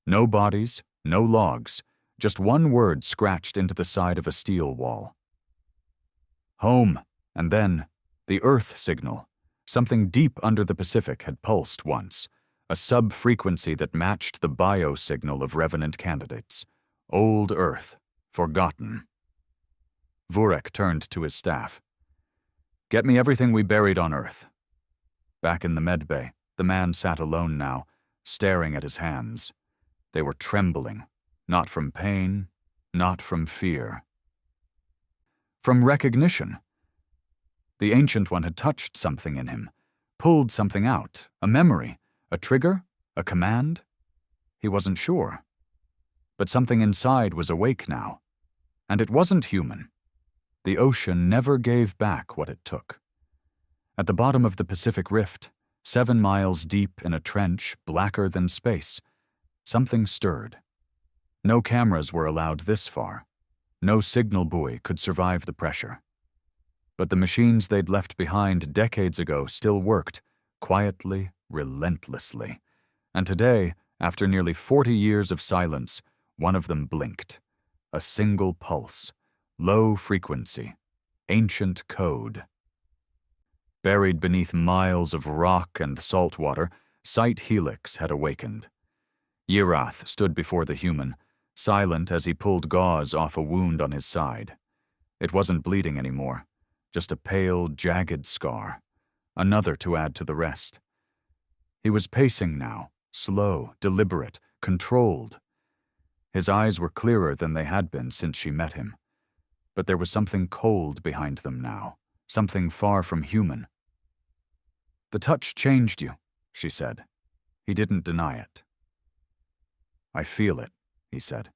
No bodies, no logs, just one word scratched into the side of a steel wall. Home, and then the Earth signal. Something deep under the Pacific had pulsed once, a sub-frequency that matched the bio-signal of revenant candidates. Old Earth, forgotten. Vurek turned to his staff. Get me everything we buried on Earth. Back in the medbay, the man sat alone now, staring at his hands. They were trembling, not from pain, not from fear. From recognition. The Ancient One had touched something in him, pulled something out, a memory, a trigger, a command. He wasn't sure. But something inside was awake now. And it wasn't human. The ocean never gave back what it took. At the bottom of the Pacific Rift, 7 miles deep in a trench blacker than space, something stirred. No cameras were allowed this far. No signal buoy could survive the pressure. But the machines they'd left behind decades ago still worked, quietly, relentlessly. And today, after nearly 40 years of silence, one of them blinked. A single pulse. Low frequency. Ancient code. Buried beneath miles of rock and salt water, Sight Helix had awakened. Yirath stood before the human, silent as he pulled gauze off a wound on his side. It wasn't bleeding anymore, just a pale, jagged scar, another to add to the rest. He was pacing now, slow, deliberate, controlled. His eyes were clearer than they had been since she met him. But there was something cold behind them now, something far from human. The touch changed you, she said. He didn't deny it. I feel it, he said,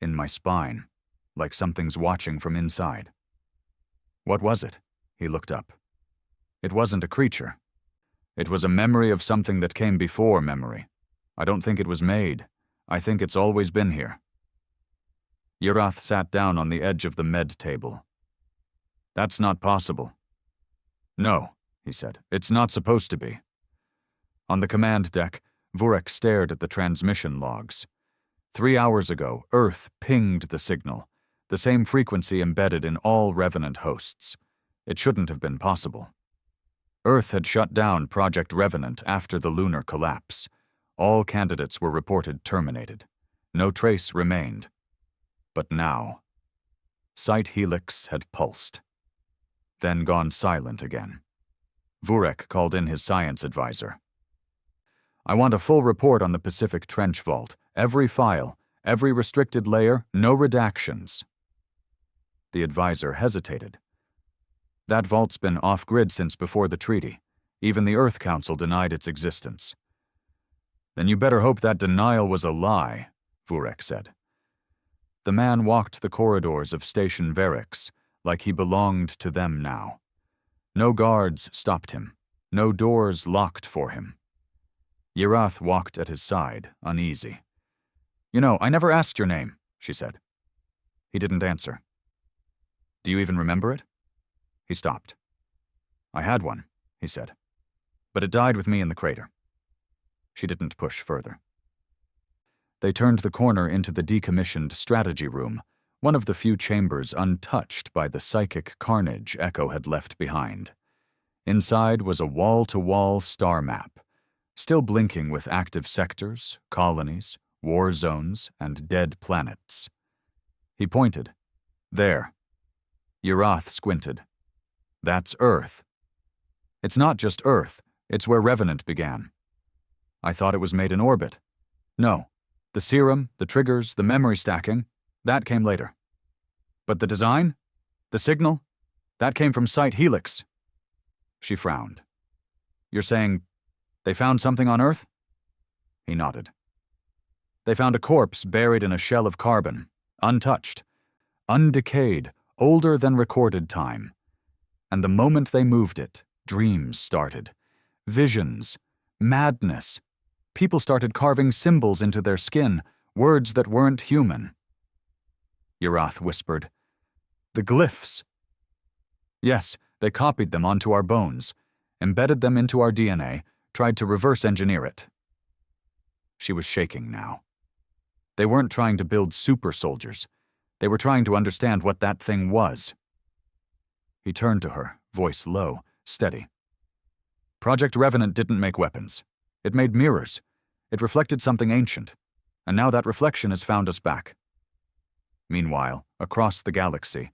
in my spine, like something's watching from inside. What was it? He looked up. It wasn't a creature. It was a memory of something that came before memory. I don't think it was made. I think it's always been here. Yirath sat down on the edge of the med table. That's not possible. No, he said. It's not supposed to be. On the command deck, Vurek stared at the transmission logs. 3 hours ago, Earth pinged the signal, the same frequency embedded in all Revenant hosts. It shouldn't have been possible. Earth had shut down Project Revenant after the lunar collapse. All candidates were reported terminated. No trace remained. But now, Sight Helix had pulsed, then gone silent again. Vurek called in his science advisor. I want a full report on the Pacific Trench Vault, every file, every restricted layer, no redactions. The advisor hesitated. That vault's been off-grid since before the treaty. Even the Earth Council denied its existence. Then you better hope that denial was a lie, Vurek said. The man walked the corridors of Station Verix, like he belonged to them now. No guards stopped him, no doors locked for him. Yirath walked at his side, uneasy. You know, I never asked your name, she said. He didn't answer. Do you even remember it? He stopped. I had one, he said, but it died with me in the crater. She didn't push further. They turned the corner into the decommissioned strategy room, one of the few chambers untouched by the psychic carnage Echo had left behind. Inside was a wall-to-wall star map, still blinking with active sectors, colonies, war zones, and dead planets. He pointed. There. Yirath squinted. That's Earth. It's not just Earth, it's where Revenant began. I thought it was made in orbit. No. The serum, the triggers, the memory stacking, that came later. But the design? The signal? That came from Site Helix. She frowned. You're saying they found something on Earth? He nodded. They found a corpse buried in a shell of carbon, untouched, undecayed, older than recorded time. And the moment they moved it, dreams started. Visions. Madness. People started carving symbols into their skin, words that weren't human. Urath whispered. The glyphs. Yes, they copied them onto our bones, embedded them into our DNA, tried to reverse engineer it. She was shaking now. They weren't trying to build super soldiers. They were trying to understand what that thing was. He turned to her, voice low, steady. Project Revenant didn't make weapons. It made mirrors. It reflected something ancient, and now that reflection has found us back. Meanwhile, across the galaxy,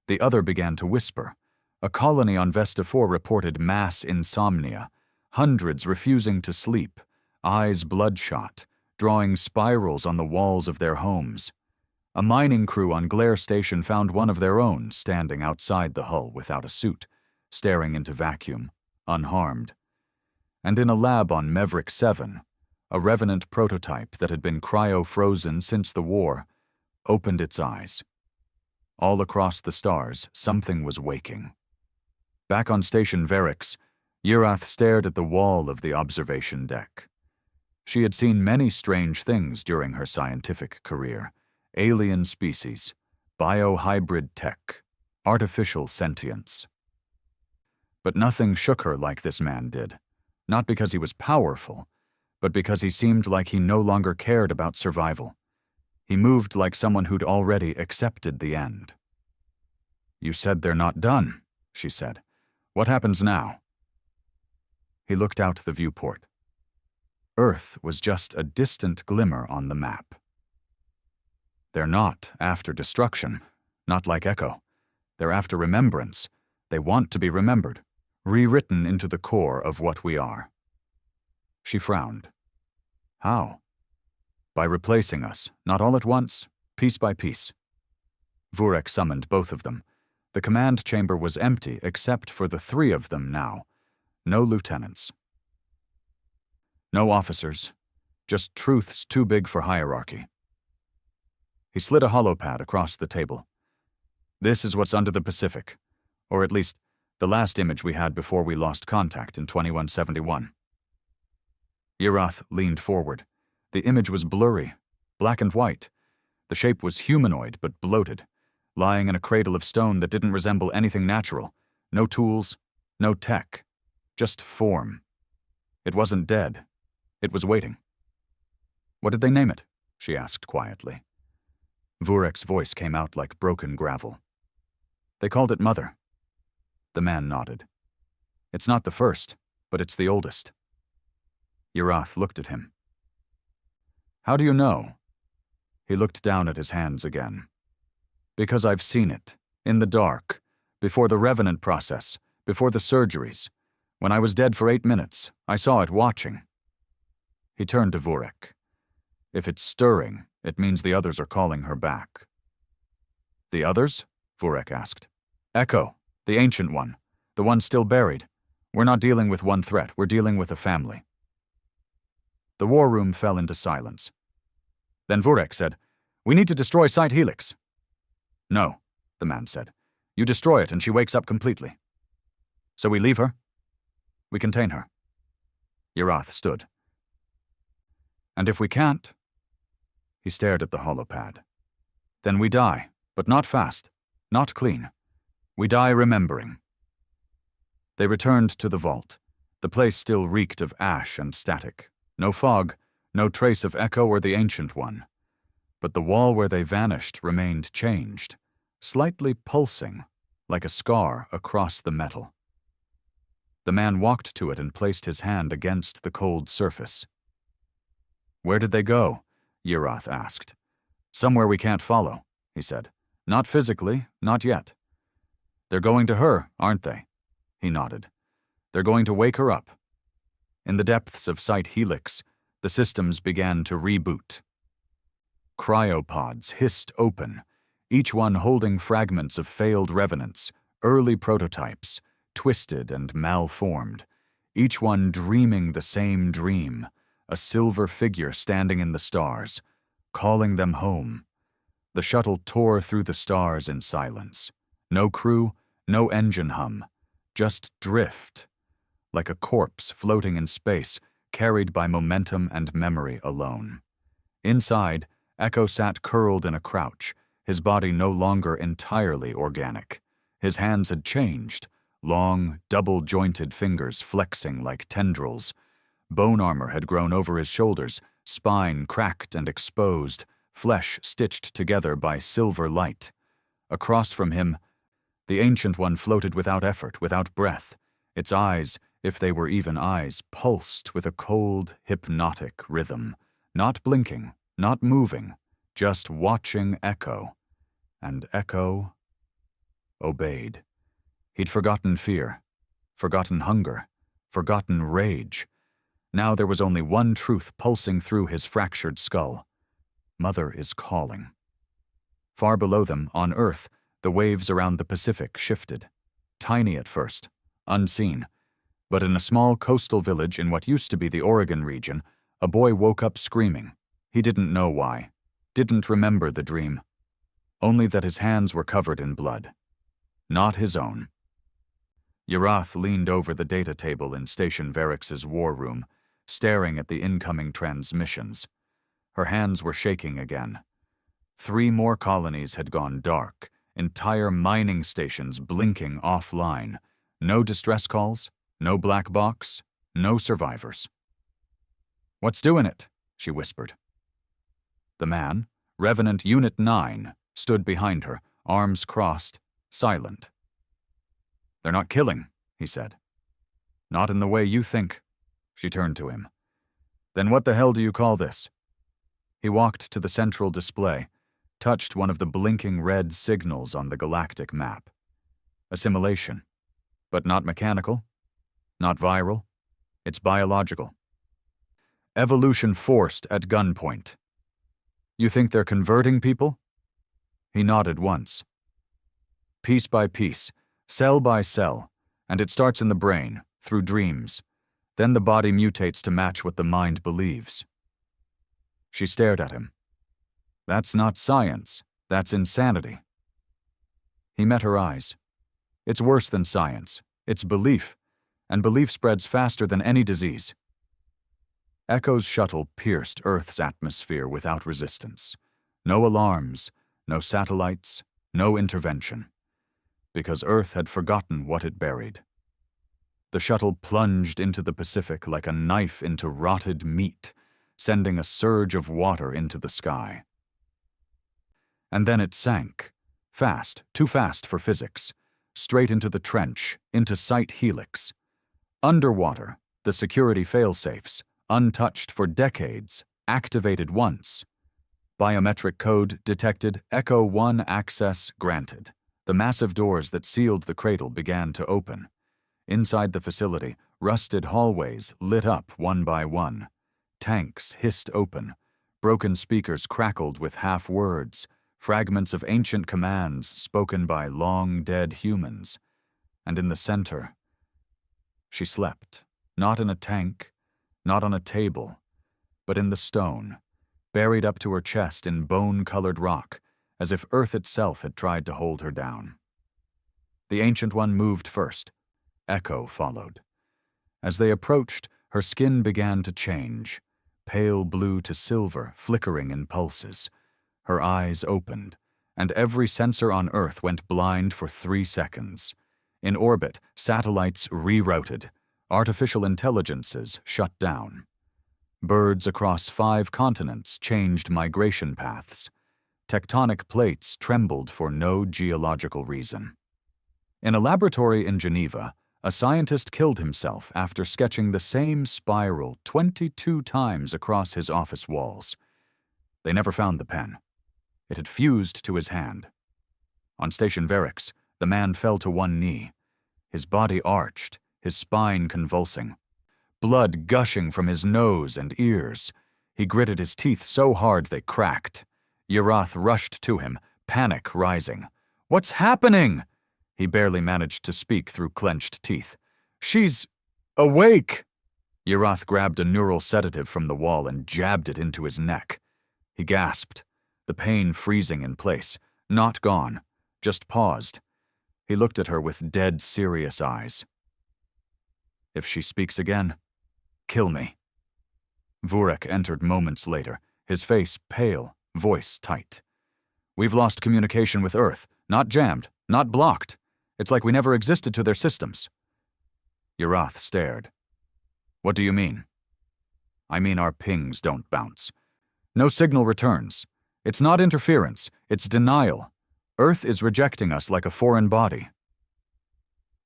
the other began to whisper. A colony on Vesta 4 reported mass insomnia, hundreds refusing to sleep, eyes bloodshot, drawing spirals on the walls of their homes. A mining crew on Glare Station found one of their own standing outside the hull without a suit, staring into vacuum, unharmed. And in a lab on Maverick 7, a Revenant prototype that had been cryo-frozen since the war opened its eyes. All across the stars, something was waking. Back on Station Verix, Urath stared at the wall of the observation deck. She had seen many strange things during her scientific career. Alien species, biohybrid tech, artificial sentience. But nothing shook her like this man did, not because he was powerful, but because he seemed like he no longer cared about survival. He moved like someone who'd already accepted the end. You said they're not done, she said. What happens now? He looked out the viewport. Earth was just a distant glimmer on the map. They're not after destruction, not like Echo. They're after remembrance. They want to be remembered, rewritten into the core of what we are. She frowned. How? By replacing us, not all at once, piece by piece. Vurek summoned both of them. The command chamber was empty except for the three of them now. No lieutenants. No officers. Just truths too big for hierarchy. He slid a holopad across the table. This is what's under the Pacific, or at least the last image we had before we lost contact in 2171. Urath leaned forward. The image was blurry, black and white. The shape was humanoid but bloated, lying in a cradle of stone that didn't resemble anything natural. No tools, no tech, just form. It wasn't dead. It was waiting. What did they name it? She asked quietly. Vurek's voice came out like broken gravel. They called it Mother. The man nodded. It's not the first, but it's the oldest. Urath looked at him. How do you know? He looked down at his hands again. Because I've seen it, in the dark, before the Revenant process, before the surgeries. When I was dead for 8 minutes, I saw it watching. He turned to Vurek. If it's stirring, it means the others are calling her back. The others? Vurek asked. Echo, the ancient one, the one still buried. We're not dealing with one threat, we're dealing with a family. The war room fell into silence. Then Vurek said, We need to destroy Site Helix. No, the man said. You destroy it and she wakes up completely. So we leave her? We contain her. Urath stood. And if we can't? He stared at the holopad. Then we die, but not fast, not clean. We die remembering. They returned to the vault. The place still reeked of ash and static. No fog, no trace of Echo or the Ancient One. But the wall where they vanished remained changed, slightly pulsing, like a scar across the metal. The man walked to it and placed his hand against the cold surface. Where did they go? Urath asked. Somewhere we can't follow, he said. Not physically, not yet. They're going to her, aren't they? He nodded. They're going to wake her up. In the depths of Site Helix, the systems began to reboot. Cryopods hissed open, each one holding fragments of failed revenants, early prototypes, twisted and malformed, each one dreaming the same dream, a silver figure standing in the stars, calling them home. The shuttle tore through the stars in silence. No crew, no engine hum, just drift, like a corpse floating in space, carried by momentum and memory alone. Inside, Echo sat curled in a crouch, his body no longer entirely organic. His hands had changed, long, double-jointed fingers flexing like tendrils. Bone armor had grown over his shoulders, spine cracked and exposed, flesh stitched together by silver light. Across from him, the Ancient One floated without effort, without breath. Its eyes, if they were even eyes, pulsed with a cold, hypnotic rhythm, not blinking, not moving, just watching Echo. And Echo obeyed. He'd forgotten fear, forgotten hunger, forgotten rage. Now there was only one truth pulsing through his fractured skull. Mother is calling. Far below them, on Earth, the waves around the Pacific shifted. Tiny at first, unseen. But in a small coastal village in what used to be the Oregon region, a boy woke up screaming. He didn't know why, didn't remember the dream. Only that his hands were covered in blood. Not his own. Yarath leaned over the data table in Station Varix's war room, staring at the incoming transmissions. Her hands were shaking again. 3 more colonies had gone dark, entire mining stations blinking offline. No distress calls, no black box, no survivors. "What's doing it?" she whispered. The man, Revenant Unit 9, stood behind her, arms crossed, silent. "They're not killing," he said. "Not in the way you think." She turned to him. "Then what the hell do you call this?" He walked to the central display, touched one of the blinking red signals on the galactic map. Assimilation. But not mechanical, not viral. It's biological. Evolution forced at gunpoint. "You think they're converting people?" He nodded once. "Piece by piece, cell by cell, and it starts in the brain, through dreams. Then the body mutates to match what the mind believes." She stared at him. "That's not science, that's insanity." He met her eyes. "It's worse than science, it's belief, and belief spreads faster than any disease." Echo's shuttle pierced Earth's atmosphere without resistance. No alarms, no satellites, no intervention. Because Earth had forgotten what it buried. The shuttle plunged into the Pacific like a knife into rotted meat, sending a surge of water into the sky. And then it sank, fast, too fast for physics, straight into the trench, into Site Helix. Underwater, the security failsafes, untouched for decades, activated once. Biometric code detected, Echo 1 access granted. The massive doors that sealed the cradle began to open. Inside the facility, rusted hallways lit up one by one. Tanks hissed open. Broken speakers crackled with half-words, fragments of ancient commands spoken by long-dead humans. And in the center, she slept, not in a tank, not on a table, but in the stone, buried up to her chest in bone-colored rock, as if Earth itself had tried to hold her down. The Ancient One moved first. Echo followed. As they approached, her skin began to change, pale blue to silver, flickering in pulses. Her eyes opened, and every sensor on Earth went blind for 3 seconds. In orbit, satellites rerouted. Artificial intelligences shut down. Birds across 5 continents changed migration paths. Tectonic plates trembled for no geological reason. In a laboratory in Geneva, a scientist killed himself after sketching the same spiral 22 times across his office walls. They never found the pen. It had fused to his hand. On Station Varix, the man fell to one knee. His body arched, his spine convulsing. Blood gushing from his nose and ears. He gritted his teeth so hard they cracked. Yarath rushed to him, panic rising. "What's happening?" He barely managed to speak through clenched teeth. "She's awake!" Yerath grabbed a neural sedative from the wall and jabbed it into his neck. He gasped, the pain freezing in place, not gone, just paused. He looked at her with dead serious eyes. "If she speaks again, kill me." Vurek entered moments later, his face pale, voice tight. "We've lost communication with Earth, not jammed, not blocked. It's like we never existed to their systems." Yerath stared. "What do you mean?" "I mean our pings don't bounce. No signal returns. It's not interference, it's denial. Earth is rejecting us like a foreign body."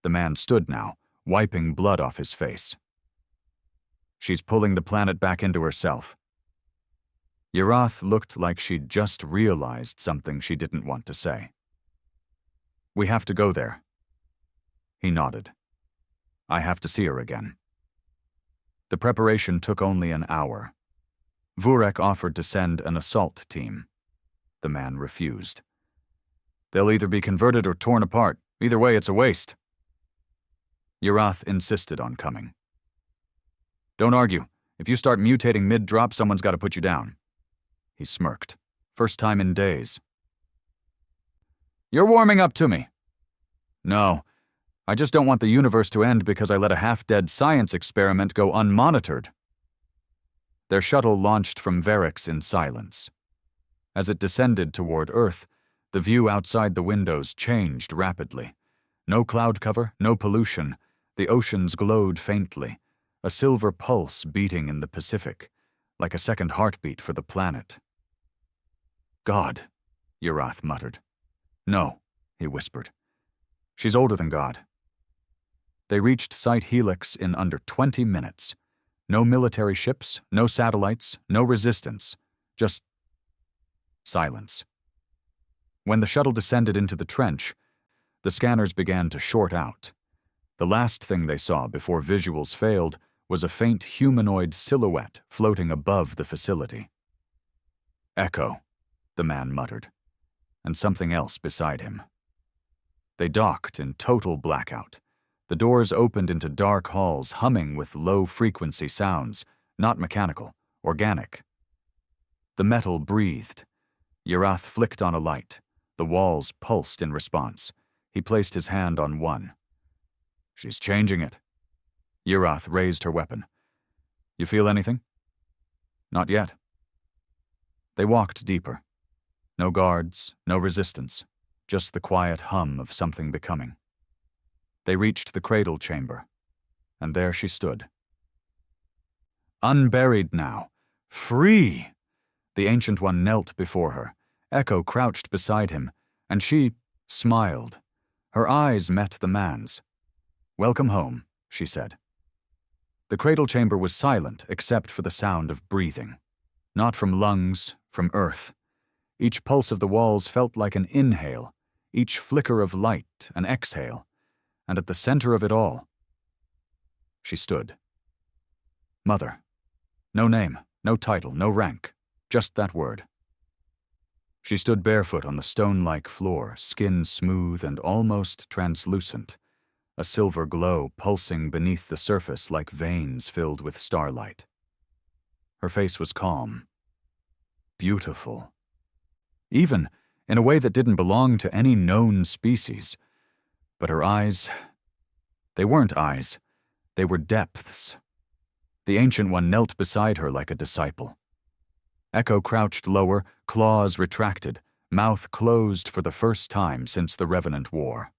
The man stood now, wiping blood off his face. "She's pulling the planet back into herself." Yerath looked like she'd just realized something she didn't want to say. "We have to go there." He nodded. "I have to see her again." The preparation took only an hour. Vurek offered to send an assault team. The man refused. "They'll either be converted or torn apart. Either way, it's a waste." Yerath insisted on coming. "Don't argue. If you start mutating mid-drop, someone's got to put you down." He smirked. First time in days. "You're warming up to me." "No. I just don't want the universe to end because I let a half-dead science experiment go unmonitored." Their shuttle launched from Varix in silence. As it descended toward Earth, the view outside the windows changed rapidly. No cloud cover, no pollution. The oceans glowed faintly, a silver pulse beating in the Pacific, like a second heartbeat for the planet. "God," Yerath muttered. "No," he whispered. "She's older than God." They reached Site Helix in under 20 minutes. No military ships, no satellites, no resistance. Just silence. When the shuttle descended into the trench, the scanners began to short out. The last thing they saw before visuals failed was a faint humanoid silhouette floating above the facility. "Echo," the man muttered, and something else beside him. They docked in total blackout. The doors opened into dark halls humming with low-frequency sounds, not mechanical, organic. The metal breathed. Yerath flicked on a light. The walls pulsed in response. He placed his hand on one. "She's changing it." Yerath raised her weapon. "You feel anything?" "Not yet." They walked deeper. No guards, no resistance, just the quiet hum of something becoming. They reached the cradle chamber, and there she stood. Unburied now, free! The Ancient One knelt before her. Echo crouched beside him, and she smiled. Her eyes met the man's. "Welcome home," she said. The cradle chamber was silent except for the sound of breathing. Not from lungs, from earth. Each pulse of the walls felt like an inhale, each flicker of light an exhale, and at the center of it all, she stood. Mother. No name, no title, no rank, just that word. She stood barefoot on the stone-like floor, skin smooth and almost translucent, a silver glow pulsing beneath the surface like veins filled with starlight. Her face was calm, beautiful, even in a way that didn't belong to any known species. But her eyes, they weren't eyes, they were depths. The Ancient One knelt beside her like a disciple. Echo crouched lower, claws retracted, mouth closed for the first time since the Revenant War.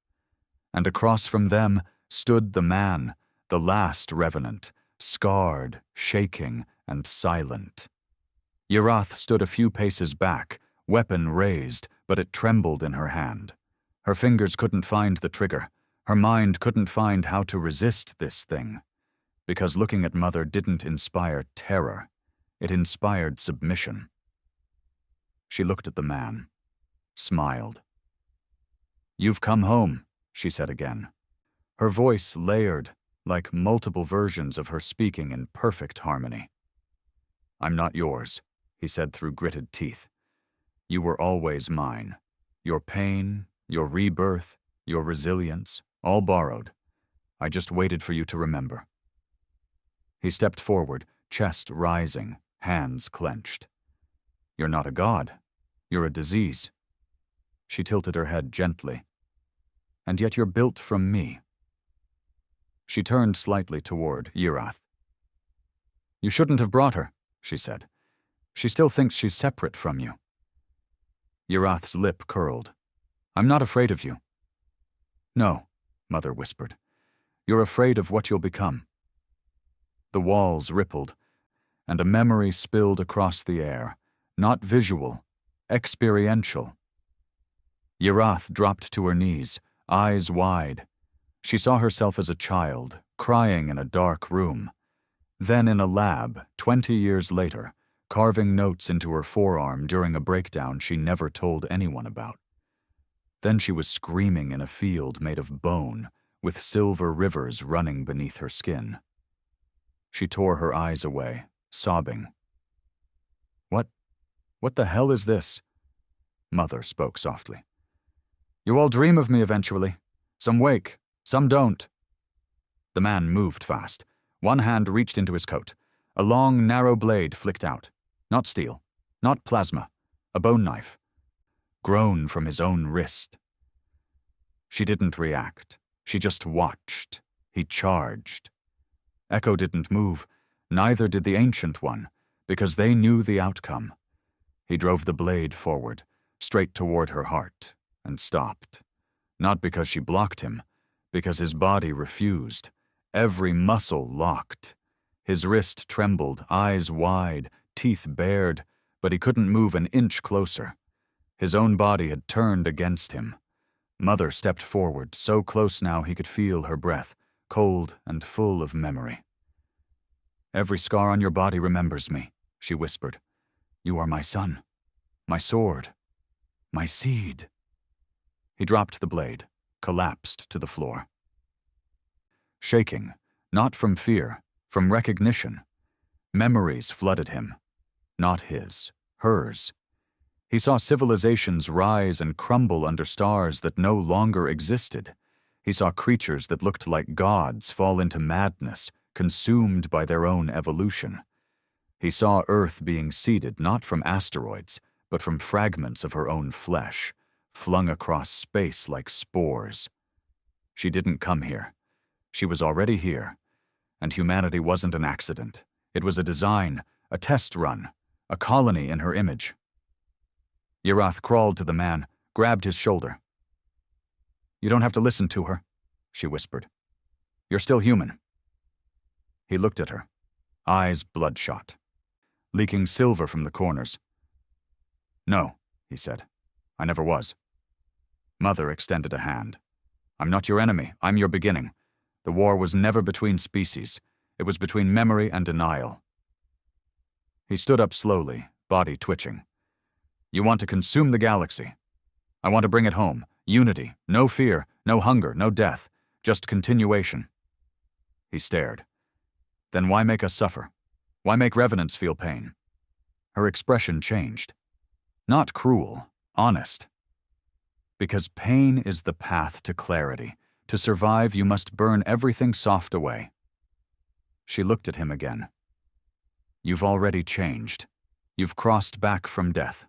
And across from them stood the man, the last Revenant, scarred, shaking, and silent. Yerath stood a few paces back, weapon raised, but it trembled in her hand. Her fingers couldn't find the trigger. Her mind couldn't find how to resist this thing. Because looking at Mother didn't inspire terror. It inspired submission. She looked at the man, smiled. "You've come home," she said again. Her voice layered, like multiple versions of her speaking in perfect harmony. "I'm not yours," he said through gritted teeth. "You were always mine. Your pain, your rebirth, your resilience, all borrowed. I just waited for you to remember." He stepped forward, chest rising, hands clenched. "You're not a god. You're a disease." She tilted her head gently. "And yet you're built from me." She turned slightly toward Yerath. "You shouldn't have brought her," she said. "She still thinks she's separate from you." Yerath's lip curled. "I'm not afraid of you." "No," Mother whispered. "You're afraid of what you'll become." The walls rippled, and a memory spilled across the air, not visual, experiential. Yerath dropped to her knees, eyes wide. She saw herself as a child, crying in a dark room. Then in a lab, 20 years later, carving notes into her forearm during a breakdown she never told anyone about. Then she was screaming in a field made of bone, with silver rivers running beneath her skin. She tore her eyes away, sobbing. What the hell is this?" Mother spoke softly. "You all dream of me eventually. Some wake, some don't." The man moved fast. One hand reached into his coat. A long, narrow blade flicked out. Not steel, not plasma, a bone knife. Grown from his own wrist. She didn't react. She just watched. He charged. Echo didn't move. Neither did the Ancient One, because they knew the outcome. He drove the blade forward, straight toward her heart, and stopped. Not because she blocked him, because his body refused. Every muscle locked. His wrist trembled, eyes wide, teeth bared, but he couldn't move an inch closer. His own body had turned against him. Mother stepped forward, so close now he could feel her breath, cold and full of memory. "Every scar on your body remembers me," she whispered. "You are my son, my sword, my seed." He dropped the blade, collapsed to the floor. Shaking, not from fear, from recognition. Memories flooded him. Not his, hers. He saw civilizations rise and crumble under stars that no longer existed. He saw creatures that looked like gods fall into madness, consumed by their own evolution. He saw Earth being seeded not from asteroids, but from fragments of her own flesh, flung across space like spores. She didn't come here. She was already here. And humanity wasn't an accident. It was a design, a test run, a colony in her image. Yerath crawled to the man, grabbed his shoulder. "You don't have to listen to her," she whispered. "You're still human." He looked at her, eyes bloodshot, leaking silver from the corners. "No," he said. "I never was." Mother extended a hand. "I'm not your enemy. I'm your beginning. The war was never between species. It was between memory and denial." He stood up slowly, body twitching. "You want to consume the galaxy. I want to bring it home. Unity, no fear, no hunger, no death, just continuation." He stared. "Then why make us suffer? Why make revenants feel pain?" Her expression changed. Not cruel, honest. "Because pain is the path to clarity. To survive, you must burn everything soft away." She looked at him again. "You've already changed. You've crossed back from death.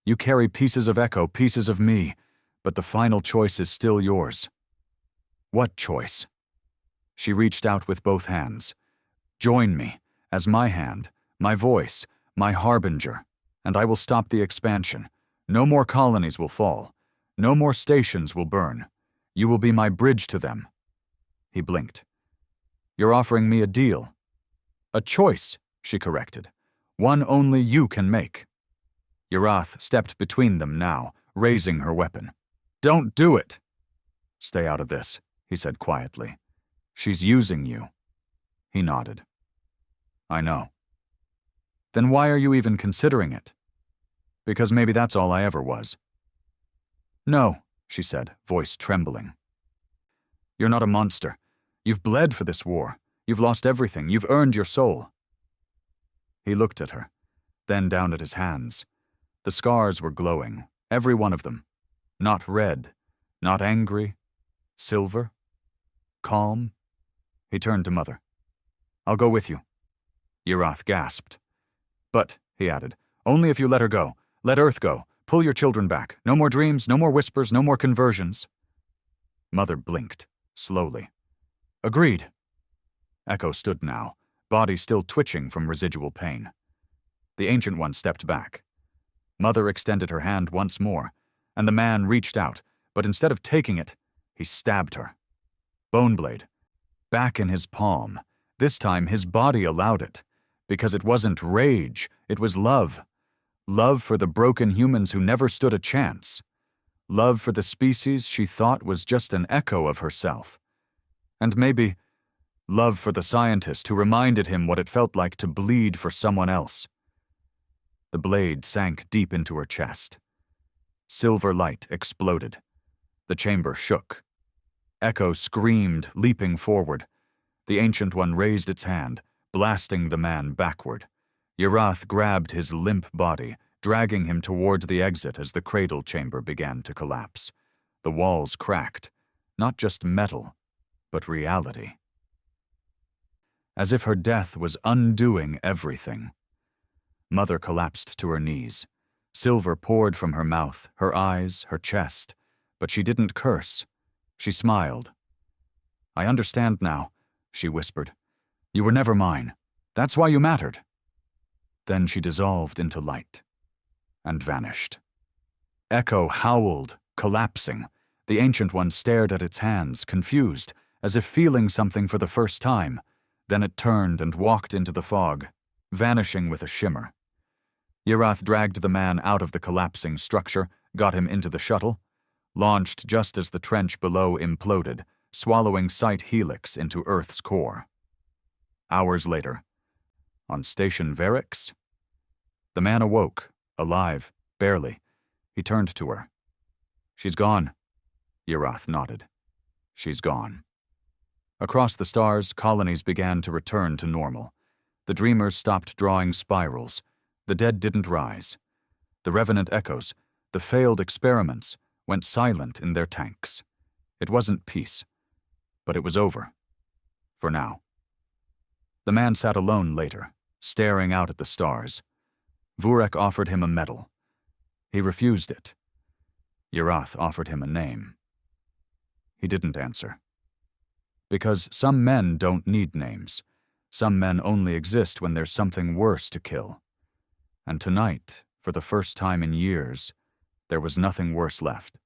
You carry pieces of Echo, pieces of me, but the final choice is still yours." "What choice?" She reached out with both hands. "Join me, as my hand, my voice, my harbinger, and I will stop the expansion. No more colonies will fall. No more stations will burn. You will be my bridge to them." He blinked. "You're offering me a deal." "A choice," she corrected. "One only you can make." Yerath stepped between them now, raising her weapon. "Don't do it!" "Stay out of this," he said quietly. "She's using you." He nodded. "I know." "Then why are you even considering it?" "Because maybe that's all I ever was." "No," she said, voice trembling. "You're not a monster. You've bled for this war. You've lost everything. You've earned your soul." He looked at her, then down at his hands. The scars were glowing, Every one of them. Not red, not angry, silver, calm. He turned to Mother. I'll go with you. Yerath gasped. But, he added, only if you let her go. Let Earth go. Pull your children back. No more dreams, no more whispers, no more conversions. Mother blinked, slowly. Agreed. Echo stood now, body still twitching from residual pain. The Ancient One stepped back. Mother extended her hand once more, and the man reached out, but instead of taking it, he stabbed her. Boneblade. Back in his palm. This time his body allowed it. Because it wasn't rage, it was love. Love for the broken humans who never stood a chance. Love for the species she thought was just an echo of herself. And maybe love for the scientist who reminded him what it felt like to bleed for someone else. The blade sank deep into her chest. Silver light exploded. The chamber shook. Echo screamed, leaping forward. The Ancient One raised its hand, blasting the man backward. Yerath grabbed his limp body, dragging him towards the exit as the cradle chamber began to collapse. The walls cracked, not just metal, but reality. As if her death was undoing everything. Mother collapsed to her knees. Silver poured from her mouth, her eyes, her chest, but she didn't curse. She smiled. I understand now, she whispered. You were never mine. That's why you mattered. Then she dissolved into light and vanished. Echo howled, collapsing. The Ancient One stared at its hands, confused, as if feeling something for the first time. Then it turned and walked into the fog, vanishing with a shimmer. Yerath dragged the man out of the collapsing structure, got him into the shuttle, launched just as the trench below imploded, swallowing Site Helix into Earth's core. Hours later, on Station Varix, the man awoke, alive, barely. He turned to her. She's gone. Yerath nodded. She's gone. Across the stars, colonies began to return to normal. The dreamers stopped drawing spirals. The dead didn't rise. The revenant echoes, the failed experiments, went silent in their tanks. It wasn't peace, but it was over. For now. The man sat alone later, staring out at the stars. Vurek offered him a medal. He refused it. Yerath offered him a name. He didn't answer. Because some men don't need names. Some men only exist when there's something worse to kill. And tonight, for the first time in years, there was nothing worse left.